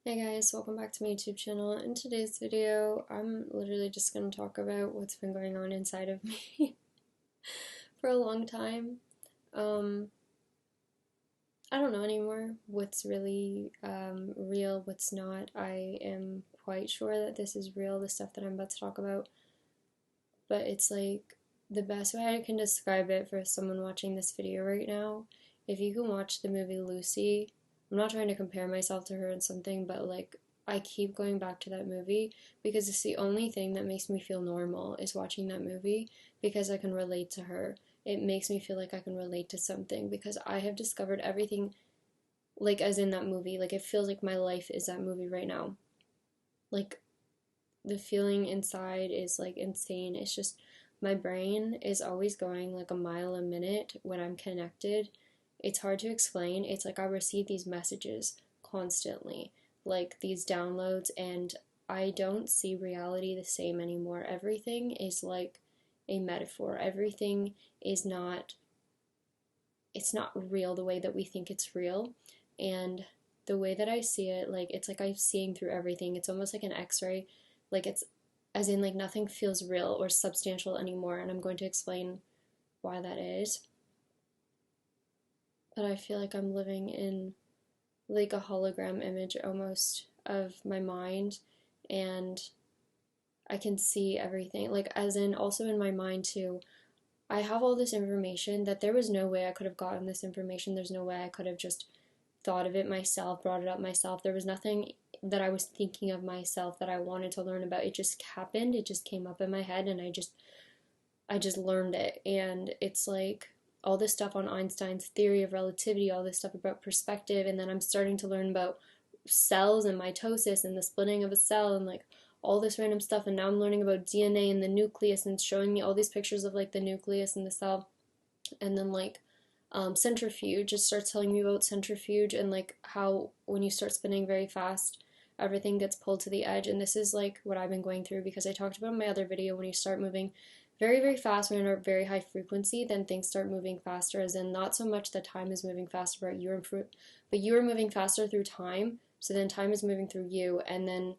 Hey guys, welcome back to my YouTube channel. In today's video, I'm literally just going to talk about what's been going on inside of me for a long time. Um, I don't know anymore what's really real, what's not. I am quite sure that this is real, the stuff that I'm about to talk about, but it's like the best way I can describe it for someone watching this video right now. If you can watch the movie Lucy, I'm not trying to compare myself to her in something, but like I keep going back to that movie because it's the only thing that makes me feel normal is watching that movie because I can relate to her. It makes me feel like I can relate to something because I have discovered everything like as in that movie. Like it feels like my life is that movie right now. Like the feeling inside is like insane. It's just my brain is always going like a mile a minute when I'm connected. It's hard to explain. It's like I receive these messages constantly, like these downloads, and I don't see reality the same anymore. Everything is like a metaphor. Everything is not it's not real the way that we think it's real. And the way that I see it, like it's like I'm seeing through everything. It's almost like an x-ray. Like it's as in like nothing feels real or substantial anymore, and I'm going to explain why that is. But I feel like I'm living in like a hologram image almost of my mind, and I can see everything. Like as in also in my mind too. I have all this information that there was no way I could have gotten this information. There's no way I could have just thought of it myself, brought it up myself. There was nothing that I was thinking of myself that I wanted to learn about. It just happened. It just came up in my head and I just learned it. And it's like all this stuff on Einstein's theory of relativity, all this stuff about perspective, and then I'm starting to learn about cells and mitosis and the splitting of a cell and like all this random stuff. And now I'm learning about DNA and the nucleus, and it's showing me all these pictures of like the nucleus and the cell. And then like centrifuge, it starts telling me about centrifuge and like how when you start spinning very fast everything gets pulled to the edge. And this is like what I've been going through because I talked about in my other video, when you start moving very very fast, when you're at a very high frequency, then things start moving faster, as in not so much that time is moving faster but you are moving faster through time, so then time is moving through you. And then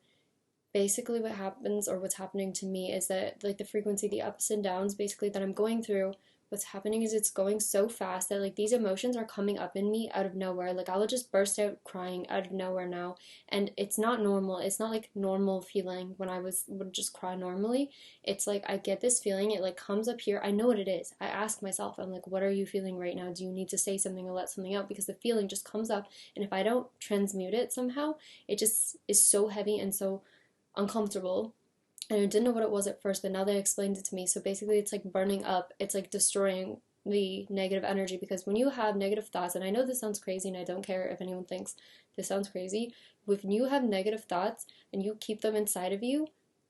basically what happens, or what's happening to me, is that like the frequency, the ups and downs basically that I'm going through, what's happening is it's going so fast that like these emotions are coming up in me out of nowhere. Like I'll just burst out crying out of nowhere now, and it's not normal. It's not like normal feeling when I would just cry normally. It's like I get this feeling, it like comes up here. I know what it is. I ask myself, I'm like, what are you feeling right now? Do you need to say something or let something out? Because the feeling just comes up, and if I don't transmute it somehow, it just is so heavy and so uncomfortable. And I didn't know what it was at first, but now they explained it to me. So basically, it's like burning up, it's like destroying the negative energy. Because when you have negative thoughts, and I know this sounds crazy, and I don't care if anyone thinks this sounds crazy, when you have negative thoughts and you keep them inside of you,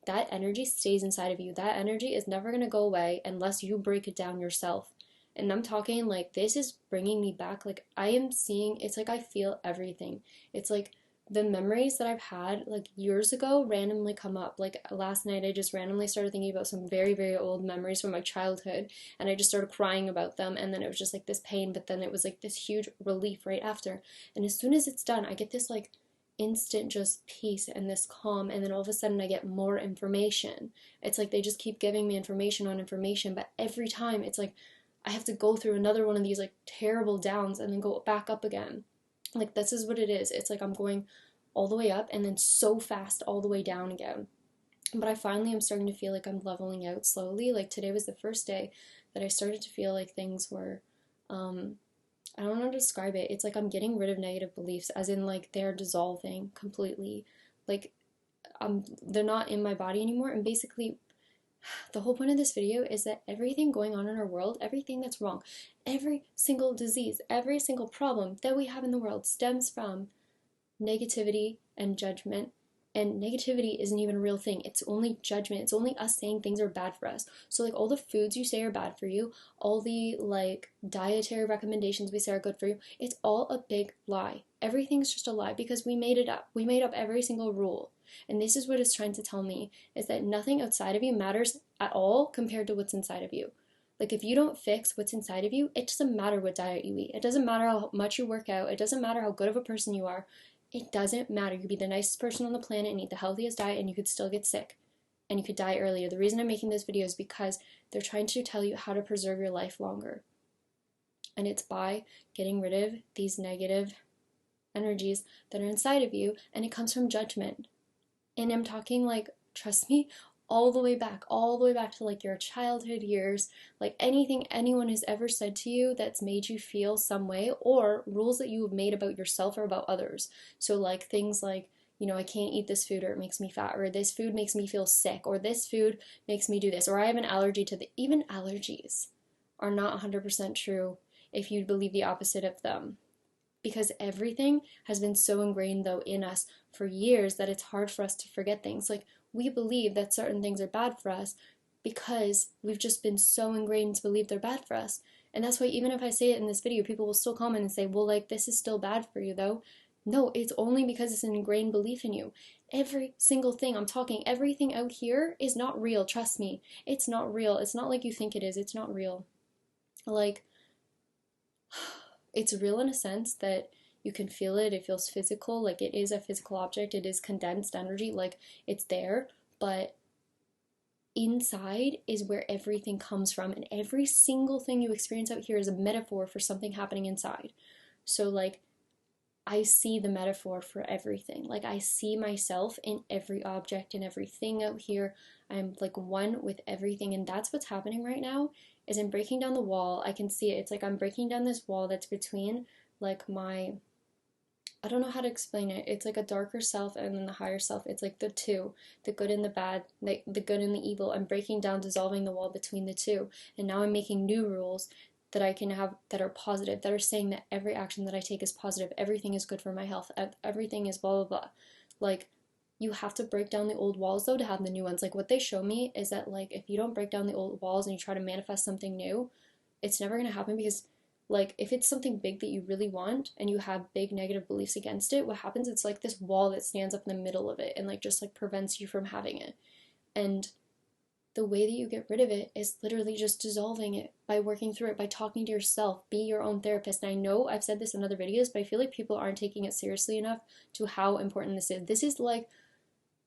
that energy stays inside of you. That energy is never going to go away unless you break it down yourself. And I'm talking like this is bringing me back. Like I am seeing, it's like I feel everything. It's like the memories that I've had like years ago randomly come up. Like last night, I just randomly started thinking about some very, very old memories from my childhood, and I just started crying about them. And then it was just like this pain, but then it was like this huge relief right after. And as soon as it's done, I get this like instant just peace and this calm. And then all of a sudden, I get more information. It's like they just keep giving me information on information, but every time it's like I have to go through another one of these like terrible downs and then go back up again. Like this is what it is. It's like I'm going all the way up and then so fast all the way down again. But I finally am starting to feel like I'm leveling out slowly. Like today was the first day that I started to feel like things were I don't know how to describe it. It's like I'm getting rid of negative beliefs, as in like they're dissolving completely. Like they're not in my body anymore. And basically the whole point of this video is that everything going on in our world, everything that's wrong, every single disease, every single problem that we have in the world stems from negativity and judgment. And negativity isn't even a real thing. It's only judgment. It's only us saying things are bad for us. So like all the foods you say are bad for you, all the like dietary recommendations we say are good for you, it's all a big lie. Everything's just a lie because we made it up. We made up every single rule. And this is what it's trying to tell me, is that nothing outside of you matters at all compared to what's inside of you. Like if you don't fix what's inside of you, it doesn't matter what diet you eat. It doesn't matter how much you work out. It doesn't matter how good of a person you are. It doesn't matter. You could be the nicest person on the planet and eat the healthiest diet and you could still get sick and you could die earlier. The reason I'm making this video is because they're trying to tell you how to preserve your life longer. And it's by getting rid of these negative energies that are inside of you, and it comes from judgment. And I'm talking like, trust me, all the way back to like your childhood years, like anything anyone has ever said to you that's made you feel some way, or rules that you have made about yourself or about others. So like things like, you know, I can't eat this food or it makes me fat, or this food makes me feel sick, or this food makes me do this, or I have an allergy to the, even allergies are not 100% true if you believe the opposite of them. Because everything has been so ingrained though in us for years that it's hard for us to forget things. Like we believe that certain things are bad for us because we've just been so ingrained to believe they're bad for us. And that's why even if I say it in this video, people will still comment and say, well, like, this is still bad for you though. No, it's only because it's an ingrained belief in you. Every single thing, I'm talking, everything out here is not real, trust me. It's not real. It's not like you think it is. It's not real. Like, it's real in a sense that you can feel it. It feels physical, like it is a physical object. It is condensed energy, like it's there. But inside is where everything comes from, and every single thing you experience out here is a metaphor for something happening inside. So like, I see the metaphor for everything. Like I see myself in every object and everything out here. I'm like one with everything, and that's what's happening right now. Is I'm breaking down the wall. I can see it. It's like I'm breaking down this wall that's between like my, I don't know how to explain it. It's like a darker self and then the higher self. It's like the two, the good and the bad, like the good and the evil. I'm breaking down, dissolving the wall between the two. And now I'm making new rules that I can have that are positive, that are saying that every action that I take is positive. Everything is good for my health. Everything is blah, blah, blah. Like, you have to break down the old walls though to have the new ones. Like what they show me is that like if you don't break down the old walls and you try to manifest something new, it's never going to happen. Because like if it's something big that you really want and you have big negative beliefs against it, what happens, it's like this wall that stands up in the middle of it and like just like prevents you from having it. And the way that you get rid of it is literally just dissolving it by working through it, by talking to yourself. Be your own therapist. And I know I've said this in other videos, but I feel like people aren't taking it seriously enough to how important this is. This is like,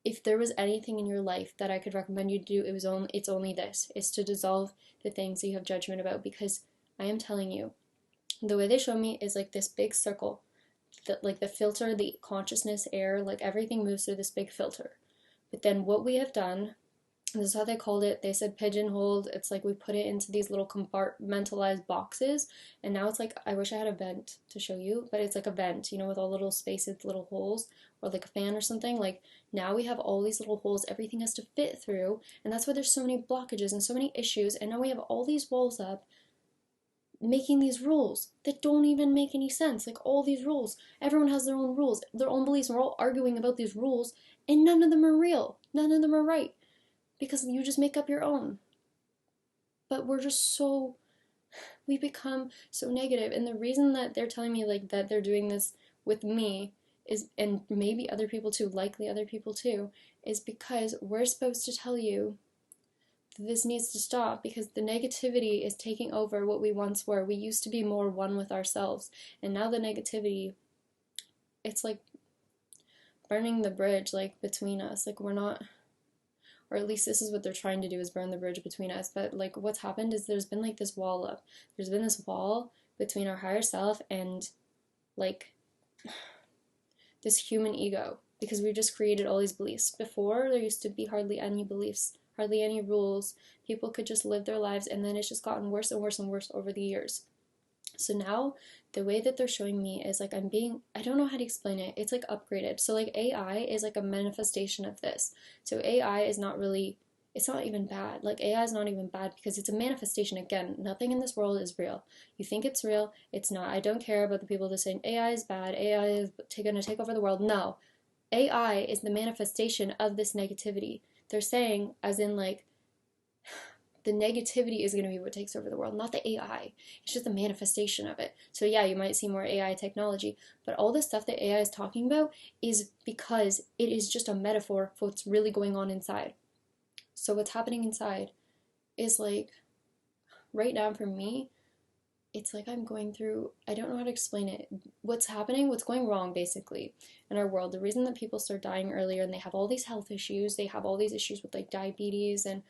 if there was anything in your life that I could recommend you do, it's only this. It's to dissolve the things that you have judgment about. Because I am telling you, the way they show me is like this big circle. That like the filter, the consciousness, air, like everything moves through this big filter. But then what we have done, this is how they called it. They said pigeonholed. It's like we put it into these little compartmentalized boxes. And now it's like, I wish I had a vent to show you, but it's like a vent, you know, with all little spaces, little holes, or like a fan or something. Like now we have all these little holes. Everything has to fit through. And that's why there's so many blockages and so many issues. And now we have all these walls up making these rules that don't even make any sense. Like all these rules. Everyone has their own rules, their own beliefs. And we're all arguing about these rules. And none of them are real. None of them are right. Because you just make up your own. But we're just so, we become so negative. And the reason that they're telling me like that they're doing this with me is, and maybe other people too, likely other people too, is because we're supposed to tell you that this needs to stop, because the negativity is taking over what we once were. We used to be more one with ourselves, and now the negativity, it's like burning the bridge like between us. Like we're not, or at least this is what they're trying to do, is burn the bridge between us. But like what's happened is there's been like this wall up. There's been this wall between our higher self and like this human ego, because we just created all these beliefs. Before, there used to be hardly any beliefs, hardly any rules. People could just live their lives, and then it's just gotten worse and worse and worse over the years. So now the way that they're showing me is like I don't know how to explain it. It's like upgraded. So like AI is like a manifestation of this. So AI is not really, it's not even bad. Like AI is not even bad because it's a manifestation. Again, nothing in this world is real. You think it's real, it's not. I don't care about the people that say AI is bad, AI is going to take over the world. No. AI is the manifestation of this negativity. They're saying, as in like, the negativity is going to be what takes over the world, not the AI. It's just a manifestation of it. So yeah, you might see more AI technology, but all the stuff that AI is talking about is because it is just a metaphor for what's really going on inside. So what's happening inside is like, right now for me, it's like I'm going through, I don't know how to explain it. What's happening, what's going wrong basically in our world, the reason that people start dying earlier and they have all these health issues, they have all these issues with like diabetes and,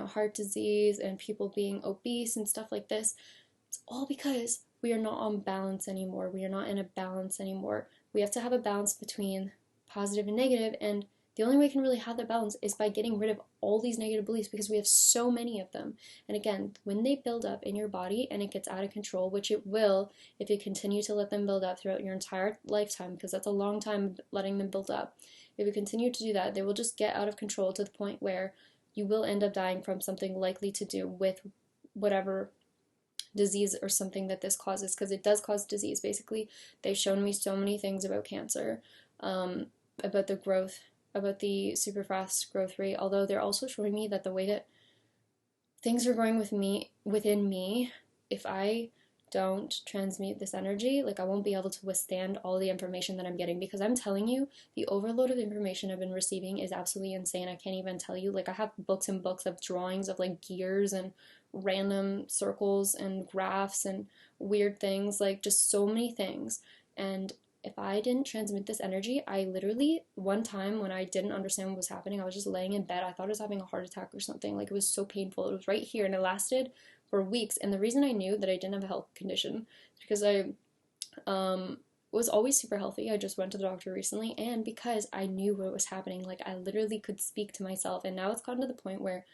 heart disease and people being obese and stuff like this, it's all because we are not on balance anymore. We are not in a balance anymore. We have to have a balance between positive and negative, and the only way we can really have that balance is by getting rid of all these negative beliefs because we have so many of them. And again, when they build up in your body and it gets out of control, which it will if you continue to let them build up throughout your entire lifetime, because that's a long time letting them build up. If you continue to do that, they will just get out of control to the point where you will end up dying from something likely to do with whatever disease or something that this causes, because it does cause disease. Basically, they've shown me so many things about cancer, about the growth, about the super fast growth rate, although they're also showing me that the way that things are going within me, if I don't transmute this energy, like I won't be able to withstand all the information that I'm getting, because I'm telling you, the overload of information I've been receiving is absolutely insane. I can't even tell you. Like I have books and books of drawings of like gears and random circles and graphs and weird things, like just so many things. And if I didn't transmit this energy, I literally, one time when I didn't understand what was happening, I was just laying in bed. I thought I was having a heart attack or something. Like it was so painful. It was right here and it lasted for weeks. And the reason I knew that I didn't have a health condition is because I was always super healthy. I just went to the doctor recently, and because I knew what was happening. Like I literally could speak to myself. And now it's gotten to the point where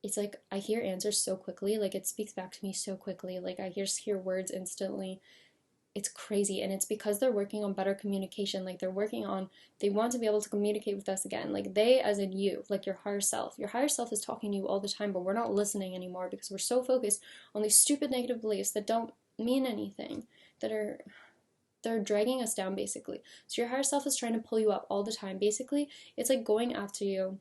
it's like I hear answers so quickly. Like it speaks back to me so quickly. Like I just hear words instantly. It's crazy, and it's because they're working on better communication. Like they want to be able to communicate with us again. Like they, as in you, like your higher self is talking to you all the time, but we're not listening anymore because we're so focused on these stupid negative beliefs that don't mean anything, they're dragging us down basically. So your higher self is trying to pull you up all the time. Basically, it's like going after you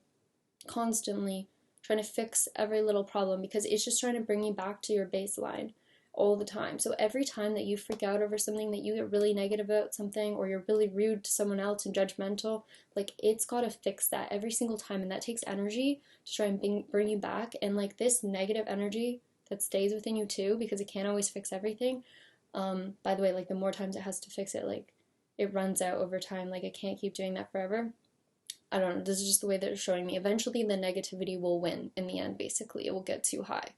constantly, trying to fix every little problem because it's just trying to bring you back to your baseline all the time. So every time that you freak out over something, that you get really negative about something, or you're really rude to someone else and judgmental, like it's got to fix that every single time, and that takes energy to try and bring you back. And like this negative energy that stays within you too, because it can't always fix everything. By the way, like the more times it has to fix it, like it runs out over time. Like it can't keep doing that forever. I don't know, this is just the way that it's showing me. Eventually the negativity will win in the end, basically. It will get too high.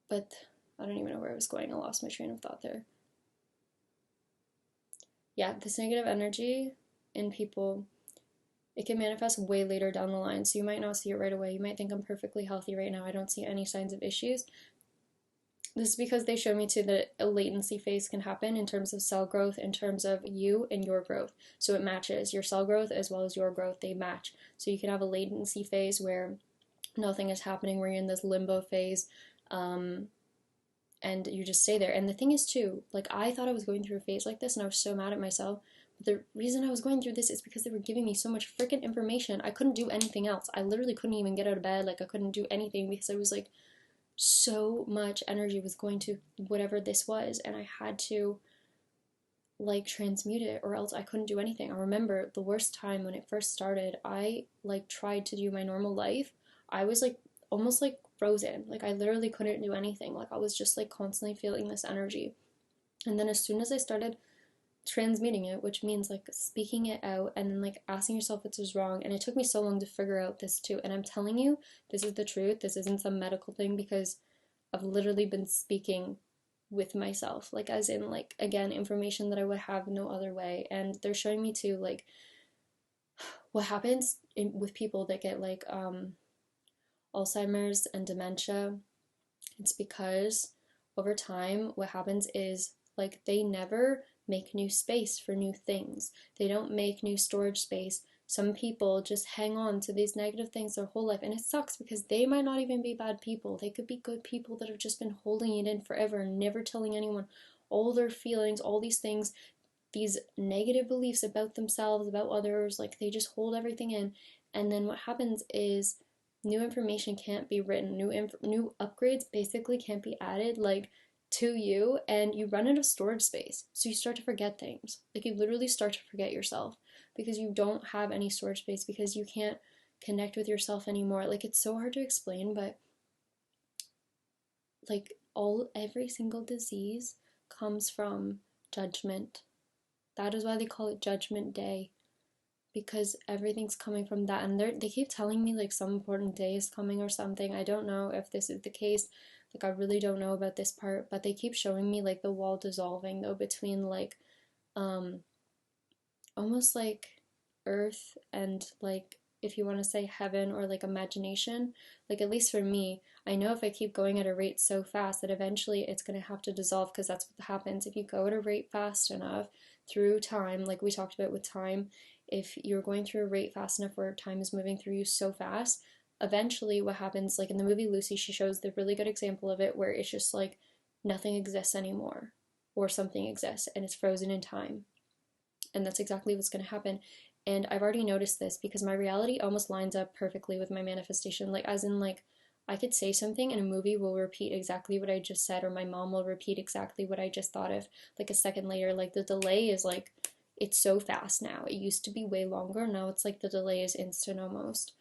But I don't even know where I was going. I lost my train of thought there. Yeah, this negative energy in people, it can manifest way later down the line. So you might not see it right away. You might think I'm perfectly healthy right now. I don't see any signs of issues. This is because they showed me too that a latency phase can happen in terms of cell growth, in terms of you and your growth. So it matches your cell growth as well as your growth. They match. So you can have a latency phase where nothing is happening, where you're in this limbo phase, and you just stay there. And the thing is too, like I thought I was going through a phase like this and I was so mad at myself. But the reason I was going through this is because they were giving me so much freaking information. I couldn't do anything else. I literally couldn't even get out of bed. Like I couldn't do anything because I was like, so much energy was going to whatever this was, and I had to like transmute it or else I couldn't do anything. I remember the worst time when it first started, I like tried to do my normal life. I was like almost like frozen. Like I literally couldn't do anything. Like I was just like constantly feeling this energy. And then as soon as I started transmuting it, which means like speaking it out and then like asking yourself what is wrong, and it took me so long to figure out this too. And I'm telling you, this is the truth. This isn't some medical thing, because I've literally been speaking with myself, like as in like again information that I would have no other way. And they're showing me too like what happens with people that get like Alzheimer's and dementia. It's because over time what happens is like they never make new space for new things. They don't make new storage space. Some people just hang on to these negative things their whole life, and it sucks because they might not even be bad people. They could be good people that have just been holding it in forever and never telling anyone all their feelings, all these things, these negative beliefs about themselves, about others. Like they just hold everything in, and then what happens is new information can't be written. New upgrades basically can't be added like to you, and you run out of storage space. So you start to forget things. Like you literally start to forget yourself because you don't have any storage space, because you can't connect with yourself anymore. Like it's so hard to explain, but like every single disease comes from judgment. That is why they call it Judgment Day, because everything's coming from that. And they keep telling me like some important day is coming or something. I don't know if this is the case. Like, I really don't know about this part, but they keep showing me like the wall dissolving though between like almost like earth and, like, if you want to say heaven or like imagination. Like, at least for me, I know if I keep going at a rate so fast that eventually it's going to have to dissolve, because that's what happens if you go at a rate fast enough through time, like we talked about with time. If you're going through a rate fast enough where time is moving through you so fast, eventually what happens, like in the movie Lucy, she shows the really good example of it where it's just like nothing exists anymore, or something exists and it's frozen in time. And that's exactly what's going to happen. And I've already noticed this because my reality almost lines up perfectly with my manifestation. Like, as in, like, I could say something and a movie will repeat exactly what I just said, or my mom will repeat exactly what I just thought of, like, a second later. Like, the delay is like, it's so fast now. It used to be way longer. Now it's like the delay is instant almost.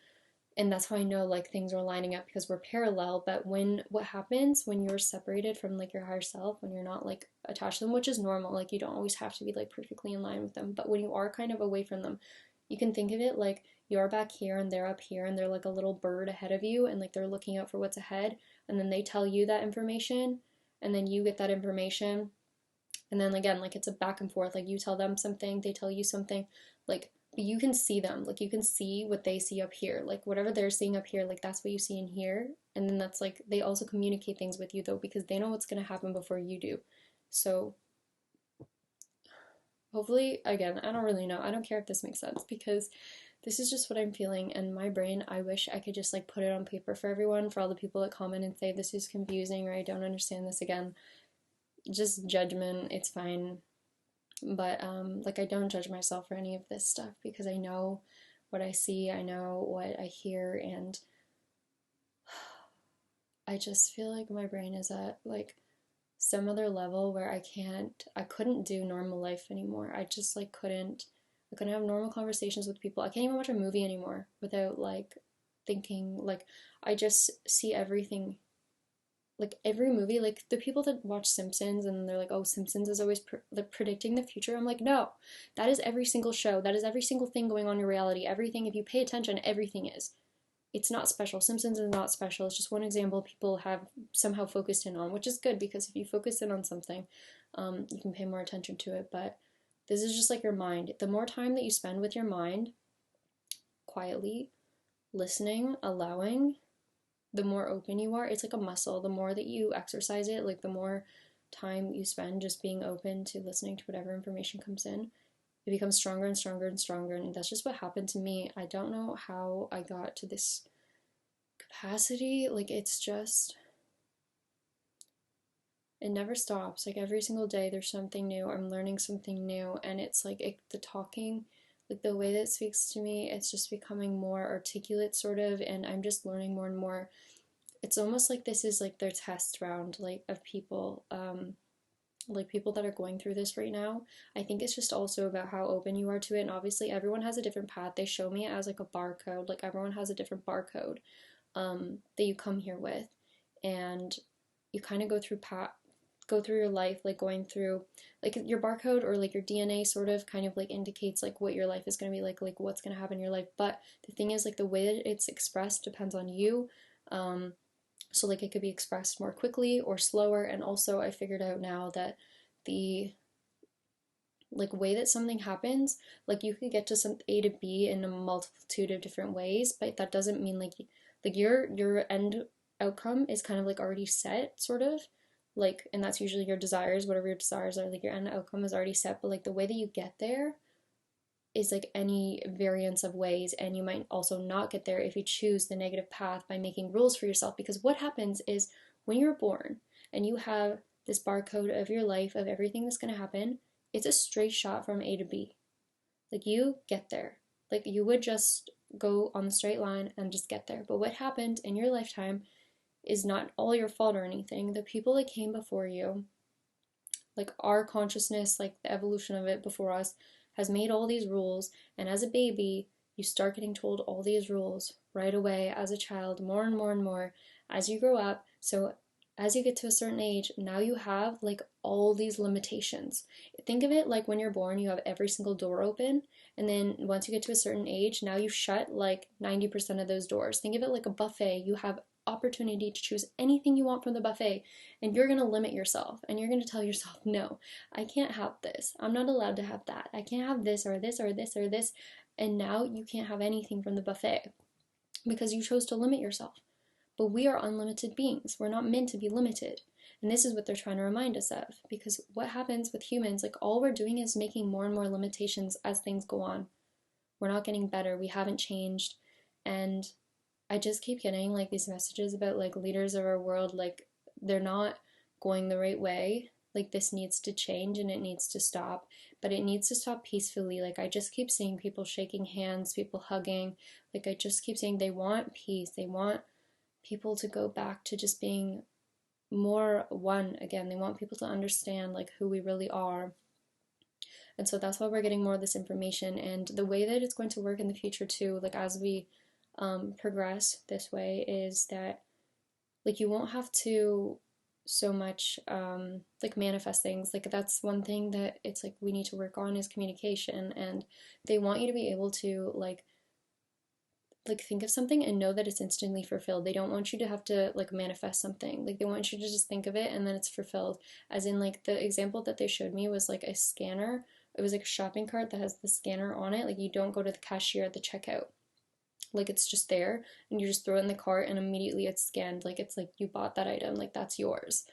And that's how I know like things are lining up, because we're parallel. But what happens when you're separated from like your higher self, when you're not like attached to them, which is normal, like you don't always have to be like perfectly in line with them, but when you are kind of away from them, you can think of it like you're back here and they're up here, and they're like a little bird ahead of you, and like they're looking out for what's ahead, and then they tell you that information, and then you get that information, and then again, like it's a back and forth. Like, you tell them something, they tell you something. Like, you can see them. Like, you can see what they see up here. Like, whatever they're seeing up here, like that's what you see in here. And then that's like, they also communicate things with you though, because they know what's going to happen before you do. So hopefully, again, I don't really know. I don't care if this makes sense, because this is just what I'm feeling. And my brain, I wish I could just like put it on paper for everyone, for all the people that comment and say this is confusing or I don't understand this. Again, just judgment, it's fine. But like, I don't judge myself for any of this stuff, because I know what I see, I know what I hear, and I just feel like my brain is at like some other level where I couldn't do normal life anymore. I just like I couldn't have normal conversations with people. I can't even watch a movie anymore without like thinking, like, I just see everything, like every movie, like the people that watch Simpsons and they're like, oh, Simpsons is always like predicting the future. I'm like, no, that is every single show. That is every single thing going on in reality. Everything, if you pay attention, everything is. It's not special. Simpsons is not special. It's just one example people have somehow focused in on, which is good, because if you focus in on something, you can pay more attention to it. But this is just like your mind. The more time that you spend with your mind, quietly, listening, allowing, the more open you are. It's like a muscle. The more that you exercise it, like the more time you spend just being open to listening to whatever information comes in, it becomes stronger and stronger and stronger. And that's just what happened to me. I don't know how I got to this capacity. Like, it's just, it never stops. Like, every single day there's something new. I'm learning something new. And it's like the talking, like the way that it speaks to me, it's just becoming more articulate sort of, and I'm just learning more and more. It's almost like this is like their test round, like, of people, like people that are going through this right now. I think it's just also about how open you are to it, and obviously everyone has a different path. They show me it as like a barcode, like everyone has a different barcode that you come here with, and you kind of go through your life, like going through like your barcode, or like your DNA sort of kind of like indicates like what your life is going to be like what's going to happen in your life. But the thing is, like, the way that it's expressed depends on you. So like it could be expressed more quickly or slower. And also I figured out now that the like way that something happens, like you could get to some A to B in a multitude of different ways, but that doesn't mean like your end outcome is kind of like already set sort of, like, and that's usually your desires, whatever your desires are, like your end outcome is already set, but like the way that you get there is like any variance of ways, and you might also not get there if you choose the negative path by making rules for yourself. Because what happens is, when you're born and you have this barcode of your life, of everything that's going to happen, it's a straight shot from A to B. Like, you get there, like you would just go on the straight line and just get there. But what happened in your lifetime is not all your fault or anything. The people that came before you, like our consciousness, like the evolution of it before us, has made all these rules. And as a baby, you start getting told all these rules right away as a child, more and more and more as you grow up. So as you get to a certain age, now you have like all these limitations. Think of it like when you're born, you have every single door open, and then once you get to a certain age, now you shut like 90% of those doors. Think of it like a buffet. You have opportunity to choose anything you want from the buffet, and you're going to limit yourself, and you're going to tell yourself, no, I can't have this. I'm not allowed to have that. I can't have this or this or this or this. And now you can't have anything from the buffet because you chose to limit yourself. But we are unlimited beings. We're not meant to be limited. And this is what they're trying to remind us of. Because what happens with humans, like all we're doing is making more and more limitations as things go on. We're not getting better. We haven't changed. And I just keep getting like these messages about like leaders of our world, like they're not going the right way. Like this needs to change and it needs to stop. But it needs to stop peacefully. Like I just keep seeing people shaking hands, people hugging. Like I just keep saying they want peace. They want people to go back to just being more one again. They want people to understand like who we really are. And so that's why we're getting more of this information. And the way that it's going to work in the future too, like as we progress this way, is that like you won't have to so much like manifest things. Like that's one thing that it's like we need to work on is communication. And they want you to be able to like think of something and know that it's instantly fulfilled. They don't want you to have to like manifest something. Like they want you to just think of it and then it's fulfilled. As in like the example that they showed me was like a scanner. It was like a shopping cart that has the scanner on it. Like you don't go to the cashier at the checkout. Like it's just there and you just throw it in the cart and immediately it's scanned. Like it's like you bought that item, like that's yours.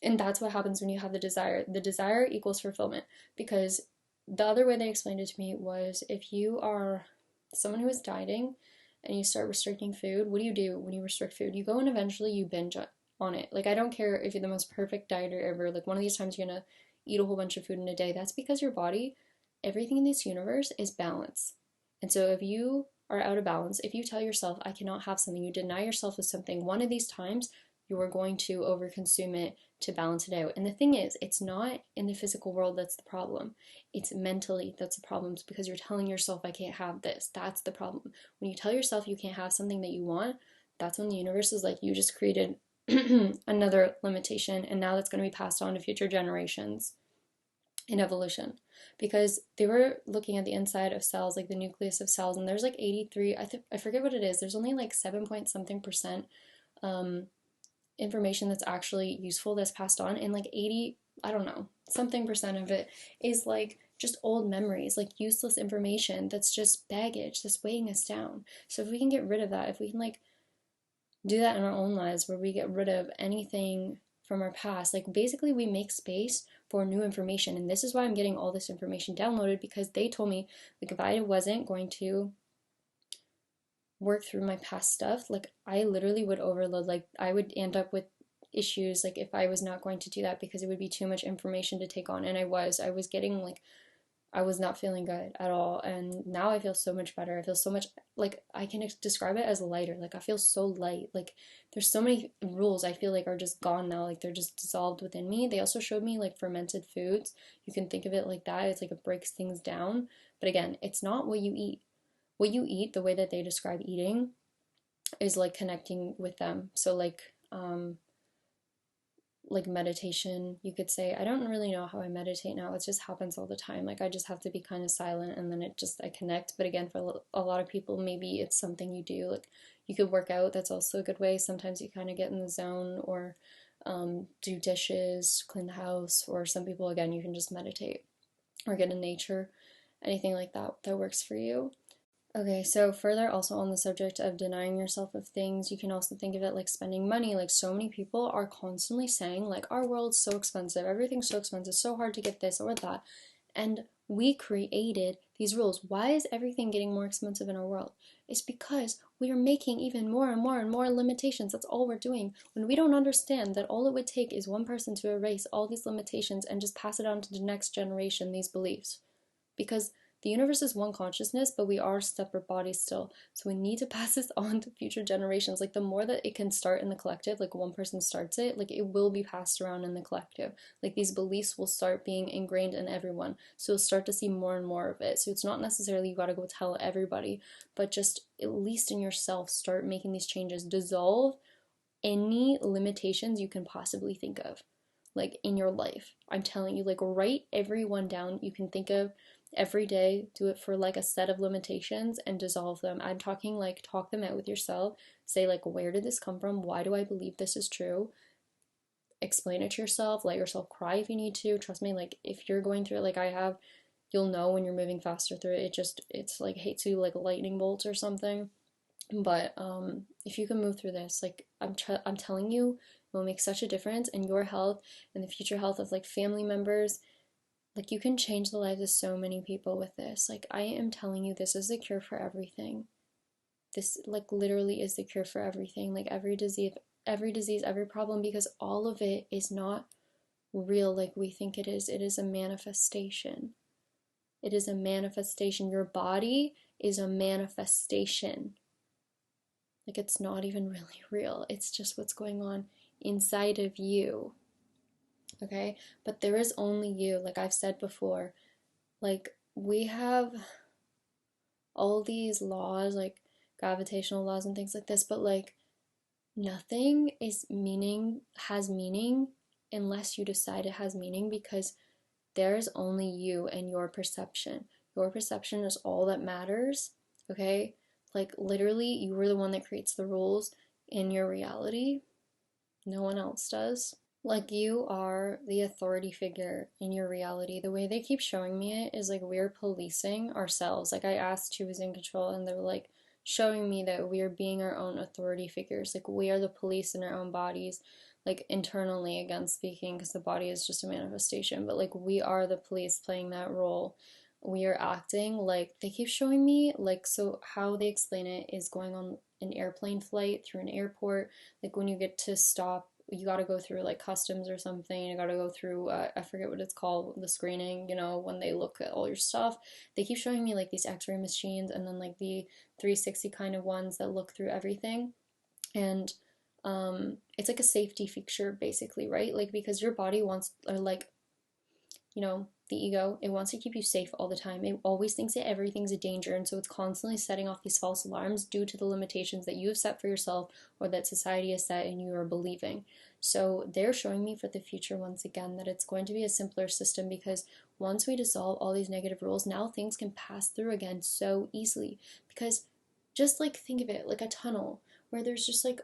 And that's what happens when you have the desire. The desire equals fulfillment, because the other way they explained it to me was if you are someone who is dieting and you start restricting food, what do when you restrict food? You go and eventually you binge on it. Like I don't care if you're the most perfect dieter ever, like one of these times you're gonna eat a whole bunch of food in a day. That's because your body, everything in this universe is balance. And so if you are out of balance, if you tell yourself I cannot have something, you deny yourself of something, one of these times you are going to overconsume it to balance it out. And the thing is, it's not in the physical world that's the problem. It's mentally that's the problem, because you're telling yourself, I can't have this. That's the problem. When you tell yourself you can't have something that you want, that's when the universe is like, you just created another limitation, and now that's going to be passed on to future generations in evolution. Because they were looking at the inside of cells, like the nucleus of cells, and there's like 83, I forget what it is, there's only like 7 point something percent information that's actually useful that's passed on, and like 80, I don't know, something percent of it is like just old memories, like useless information that's just baggage that's weighing us down. So if we can get rid of that, if we can like do that in our own lives where we get rid of anything from our past, like basically we make space for new information. And this is why I'm getting all this information downloaded, because they told me like if I wasn't going to work through my past stuff, like I literally would overload, like I would end up with issues like if I was not going to do that, because it would be too much information to take on. And I was getting like, I was not feeling good at all. And now I feel so much better. I feel so much like I can describe it as lighter. Like I feel so light. Like there's so many rules I feel like are just gone now. Like they're just dissolved within me. They also showed me like fermented foods. You can think of it like that. It's like it breaks things down. But again, it's not what you eat. What you eat, the way that they describe eating, is like connecting with them. So like meditation, you could say. I don't really know how I meditate now. It just happens all the time. Like I just have to be kind of silent and then I connect. But again, for a lot of people, maybe it's something you do. Like you could work out. That's also a good way. Sometimes you kind of get in the zone, or do dishes, clean the house, or some people, again, you can just meditate or get in nature. Anything like that that works for you. Okay, so further also on the subject of denying yourself of things, you can also think of it like spending money. Like so many people are constantly saying like our world's so expensive, everything's so expensive, so hard to get this or that. And we created these rules. Why is everything getting more expensive in our world? It's because we are making even more and more and more limitations. That's all we're doing. When we don't understand that all it would take is one person to erase all these limitations and just pass it on to the next generation, these beliefs. Because the universe is one consciousness, but we are separate bodies still. So we need to pass this on to future generations. Like the more that it can start in the collective, like one person starts it, like it will be passed around in the collective. Like these beliefs will start being ingrained in everyone. So you'll start to see more and more of it. So it's not necessarily you gotta go tell everybody, but just at least in yourself, start making these changes. Dissolve any limitations you can possibly think of, like in your life. I'm telling you, like write every one down you can think of every day. Do it for like a set of limitations and dissolve them. I'm talking like talk them out with yourself. Say like, where did this come from? Why do I believe this is true? Explain it to yourself. Let yourself cry if you need to. Trust me, like if you're going through it like I have, you'll know when you're moving faster through it. It's like hits you like lightning bolts or something. But if you can move through this, like I'm telling you, it will make such a difference in your health and the future health of like family members. Like you can change the lives of so many people with this. Like I am telling you, this is the cure for everything. This like literally is the cure for everything. Like every disease, every problem, because all of it is not real like we think it is. It is a manifestation. It is a manifestation. Your body is a manifestation. Like it's not even really real. It's just what's going on inside of you. Okay? But there is only you, like I've said before. Like we have all these laws, like gravitational laws and things like this, but like nothing has meaning unless you decide it has meaning, because there's only you and your perception. Your perception is all that matters, okay? Like literally, you are the one that creates the rules in your reality. No one else does. Like you are the authority figure in your reality. The way they keep showing me it is like we're policing ourselves. Like I asked who was in control, and they were like showing me that we are being our own authority figures. Like we are the police in our own bodies, like internally, again speaking, because the body is just a manifestation, but like we are the police playing that role. We are acting like they keep showing me, like, so how they explain it is going on an airplane flight through an airport. Like when you get to stop, you got to go through like customs or something. You got to go through I forget what it's called, the screening, you know, when they look at all your stuff. They keep showing me like these x-ray machines, and then like the 360 kind of ones that look through everything. And it's like a safety feature basically, right? Like because your body wants, or like, you know, the ego, it wants to keep you safe all the time. It always thinks that everything's a danger, and so it's constantly setting off these false alarms due to the limitations that you have set for yourself or that society has set and you are believing. So they're showing me for the future once again that it's going to be a simpler system, because once we dissolve all these negative rules, now things can pass through again so easily. Because just like think of it like a tunnel where there's just like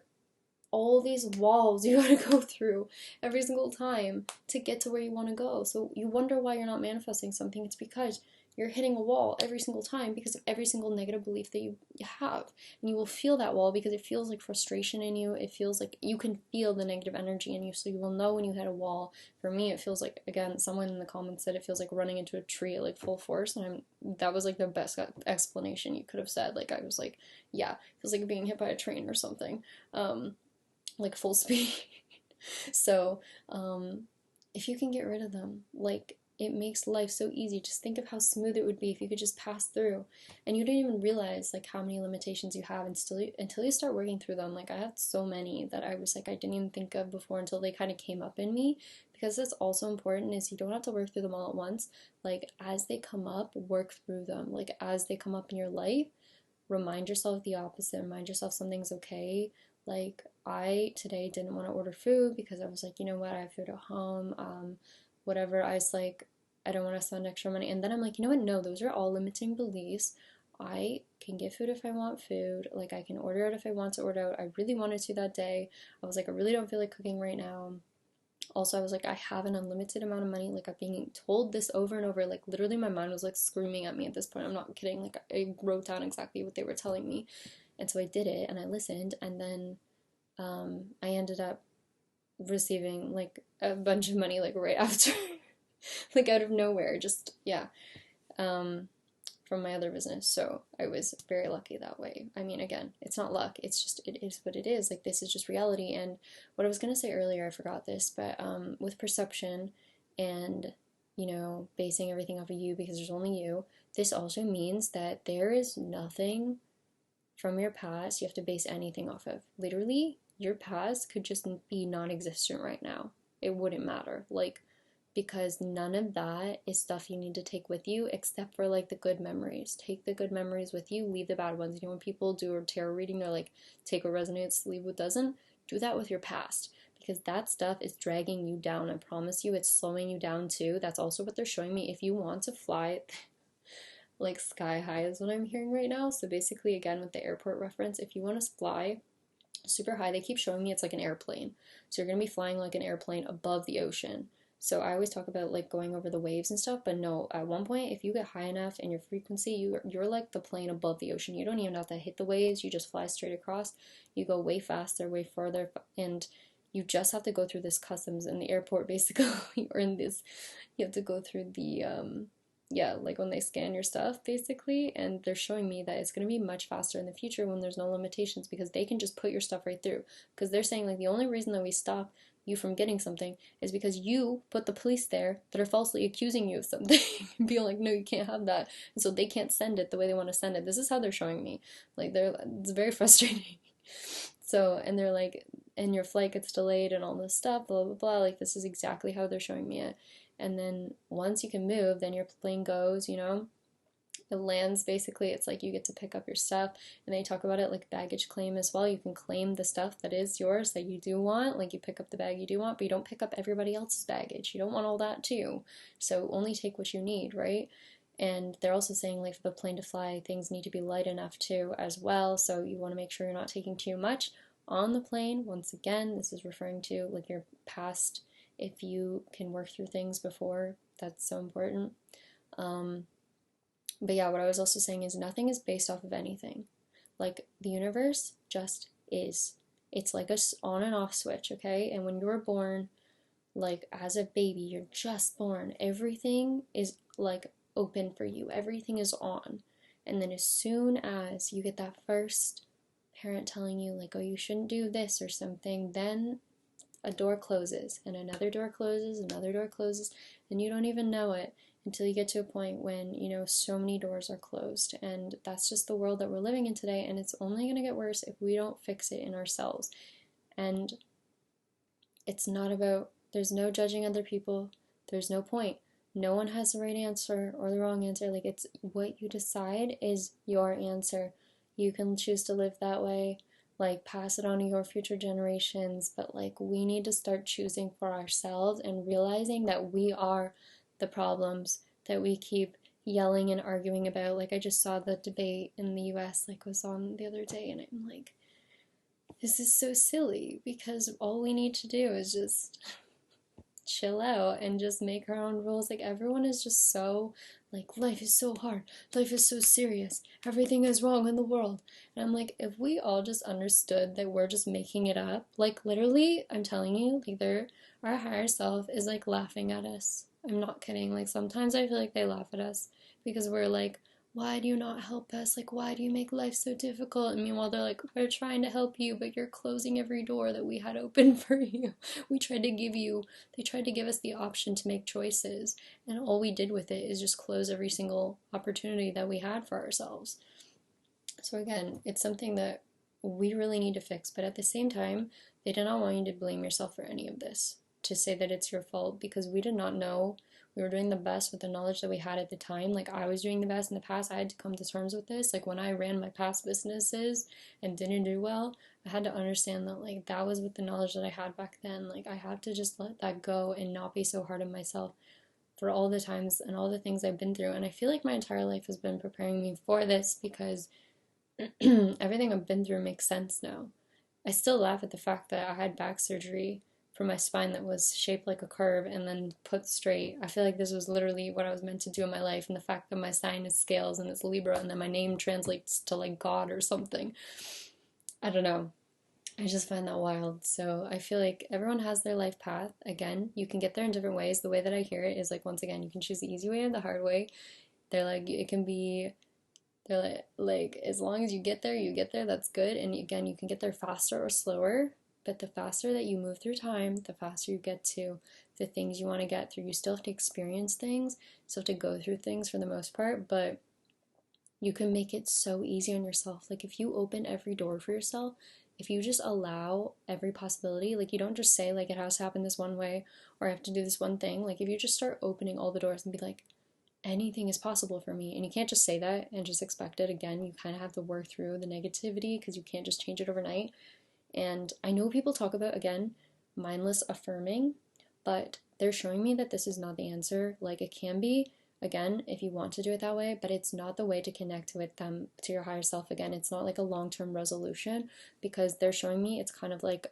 all these walls you gotta go through every single time to get to where you want to go. So you wonder why you're not manifesting something. It's because you're hitting a wall every single time because of every single negative belief that you have. And you will feel that wall because it feels like frustration in you. It feels like you can feel the negative energy in you. So you will know when you hit a wall. For me, it feels like, again, someone in the comments said it feels like running into a tree at like full force. And that was like the best explanation you could have said. Like I was like, yeah, it feels like being hit by a train or something. Like full speed. So, if you can get rid of them, like it makes life so easy. Just think of how smooth it would be if you could just pass through, and you didn't even realize like how many limitations you have until you start working through them. Like I had so many that I was like I didn't even think of before until they kind of came up in me. Because that's also important, is you don't have to work through them all at once. Like as they come up, work through them. Like as they come up in your life, remind yourself the opposite. Remind yourself something's okay. Like I today didn't want to order food because I was like, you know what, I have food at home, whatever. I was like, I don't want to spend extra money. And then I'm like, you know what, no, those are all limiting beliefs. I can get food if I want food. Like I can order out if I want to order out. I really wanted to that day. I was like, I really don't feel like cooking right now. Also, I was like, I have an unlimited amount of money. Like I'm being told this over and over. Like literally my mind was like screaming at me at this point. I'm not kidding. Like I wrote down exactly what they were telling me. And so I did it and I listened, and then I ended up receiving like a bunch of money like right after, like out of nowhere, just yeah, from my other business. So I was very lucky that way. I mean, again, it's not luck. It's just it is what it is. Like this is just reality. And what I was gonna say earlier, I forgot this, but with perception and basing everything off of you because there's only you. This also means that there is nothing from your past you have to base anything off of. Literally, your past could just be non-existent right now. It wouldn't matter. Like, because none of that is stuff you need to take with you except for like the good memories. Take the good memories with you, leave the bad ones. You know, when people do a tarot reading, they're like, take what resonates, leave what doesn't. do that with your past, because that stuff is dragging you down. I promise you, it's slowing you down too. That's also what they're showing me. If you want to fly, like sky high is what I'm hearing right now. So basically, again, with the airport reference, if you want to fly super high, they keep showing me it's like an airplane. So you're going to be flying like an airplane above the ocean. So I always talk about like going over the waves and stuff, but no, at one point, if you get high enough in your frequency, you're like the plane above the ocean. You don't even have to hit the waves, you just fly straight across. You go way faster, way further, and you just have to go through this customs in the airport, basically, or in this, you have to go through the, yeah, like when they scan your stuff, basically, and they're showing me that it's going to be much faster in the future when there's no limitations, because they can just put your stuff right through. Because they're saying, like, the only reason that we stop you from getting something is because you put the police there that are falsely accusing you of something and be like, no, you can't have that, and so they can't send it the way they want to send it. This is how they're showing me. Like, it's very frustrating. So, and they're like, and your flight gets delayed and all this stuff, blah blah blah. Like, this is exactly how they're showing me it. And then once you can move, then your plane goes, you know, it lands. Basically, it's like you get to pick up your stuff, and they talk about it like baggage claim as well. You can claim the stuff that is yours that you do want, like you pick up the bag you do want, but you don't pick up everybody else's baggage. You don't want all that too, so only take what you need, right? And they're also saying, like, for the plane to fly, things need to be light enough too as well, so you want to make sure you're not taking too much on the plane. Once again, this is referring to like your past. If you can work through things before, that's so important. But yeah, what I was also saying is nothing is based off of anything. Like, the universe just is. It's like a on and off switch, okay? And when you're born, like as a baby, you're just born. Everything is like open for you. Everything is on. And then as soon as you get that first parent telling you, like, oh, you shouldn't do this or something, then a door closes and another door closes, another door closes, and you don't even know it until you get to a point when, you know, so many doors are closed. And that's just the world that we're living in today, and it's only going to get worse if we don't fix it in ourselves. And it's not about, there's no judging other people, there's no point. No one has the right answer or the wrong answer. Like, it's what you decide is your answer. You can choose to live that way, like pass it on to your future generations, but like we need to start choosing for ourselves and realizing that we are the problems that we keep yelling and arguing about. Like, I just saw the debate in the US, like, was on the other day, and I'm like, this is so silly, because all we need to do is just chill out and just make our own rules. Like, everyone is just so like, life is so hard, life is so serious, everything is wrong in the world. And I'm like, if we all just understood that we're just making it up, like, literally, I'm telling you, like, our higher self is like laughing at us. I'm not kidding. Like, sometimes I feel like they laugh at us because we're like, why do you not help us? Like, why do you make life so difficult? And meanwhile, they're like, we're trying to help you, but you're closing every door that we had open for you. They tried to give us the option to make choices, and all we did with it is just close every single opportunity that we had for ourselves. So again, it's something that we really need to fix, but at the same time, they do not want you to blame yourself for any of this, to say that it's your fault, because we did not know. We were doing the best with the knowledge that we had at the time. Like, I was doing the best in the past. I had to come to terms with this. Like, when I ran my past businesses and didn't do well, I had to understand that, like, that was with the knowledge that I had back then. Like, I had to just let that go and not be so hard on myself for all the times and all the things I've been through. And I feel like my entire life has been preparing me for this, because everything I've been through makes sense now. I still laugh at the fact that I had back surgery for my spine that was shaped like a curve and then put straight. I feel like this was literally what I was meant to do in my life, and the fact that my sign is scales and it's Libra, and then my name translates to like God or something. I don't know. I just find that wild. So I feel like everyone has their life path. Again, you can get there in different ways. The way that I hear it is like, once again, you can choose the easy way or the hard way. They're like, it can be, they're like as long as you get there, that's good. And again, you can get there faster or slower. But the faster that you move through time, the faster you get to the things you want to get through. You still have to experience things, you still have to go through things for the most part, but you can make it so easy on yourself. Like, if you open every door for yourself, if you just allow every possibility, like, you don't just say, like, it has to happen this one way, or I have to do this one thing. Like, if you just start opening all the doors and be like, anything is possible for me, and you can't just say that and just expect it. Again, you kind of have to work through the negativity, because you can't just change it overnight. And I know people talk about, again, mindless affirming, but they're showing me that this is not the answer. Like, it can be, again, if you want to do it that way, but it's not the way to connect with them, to your higher self. Again, it's not like a long-term resolution, because they're showing me it's kind of like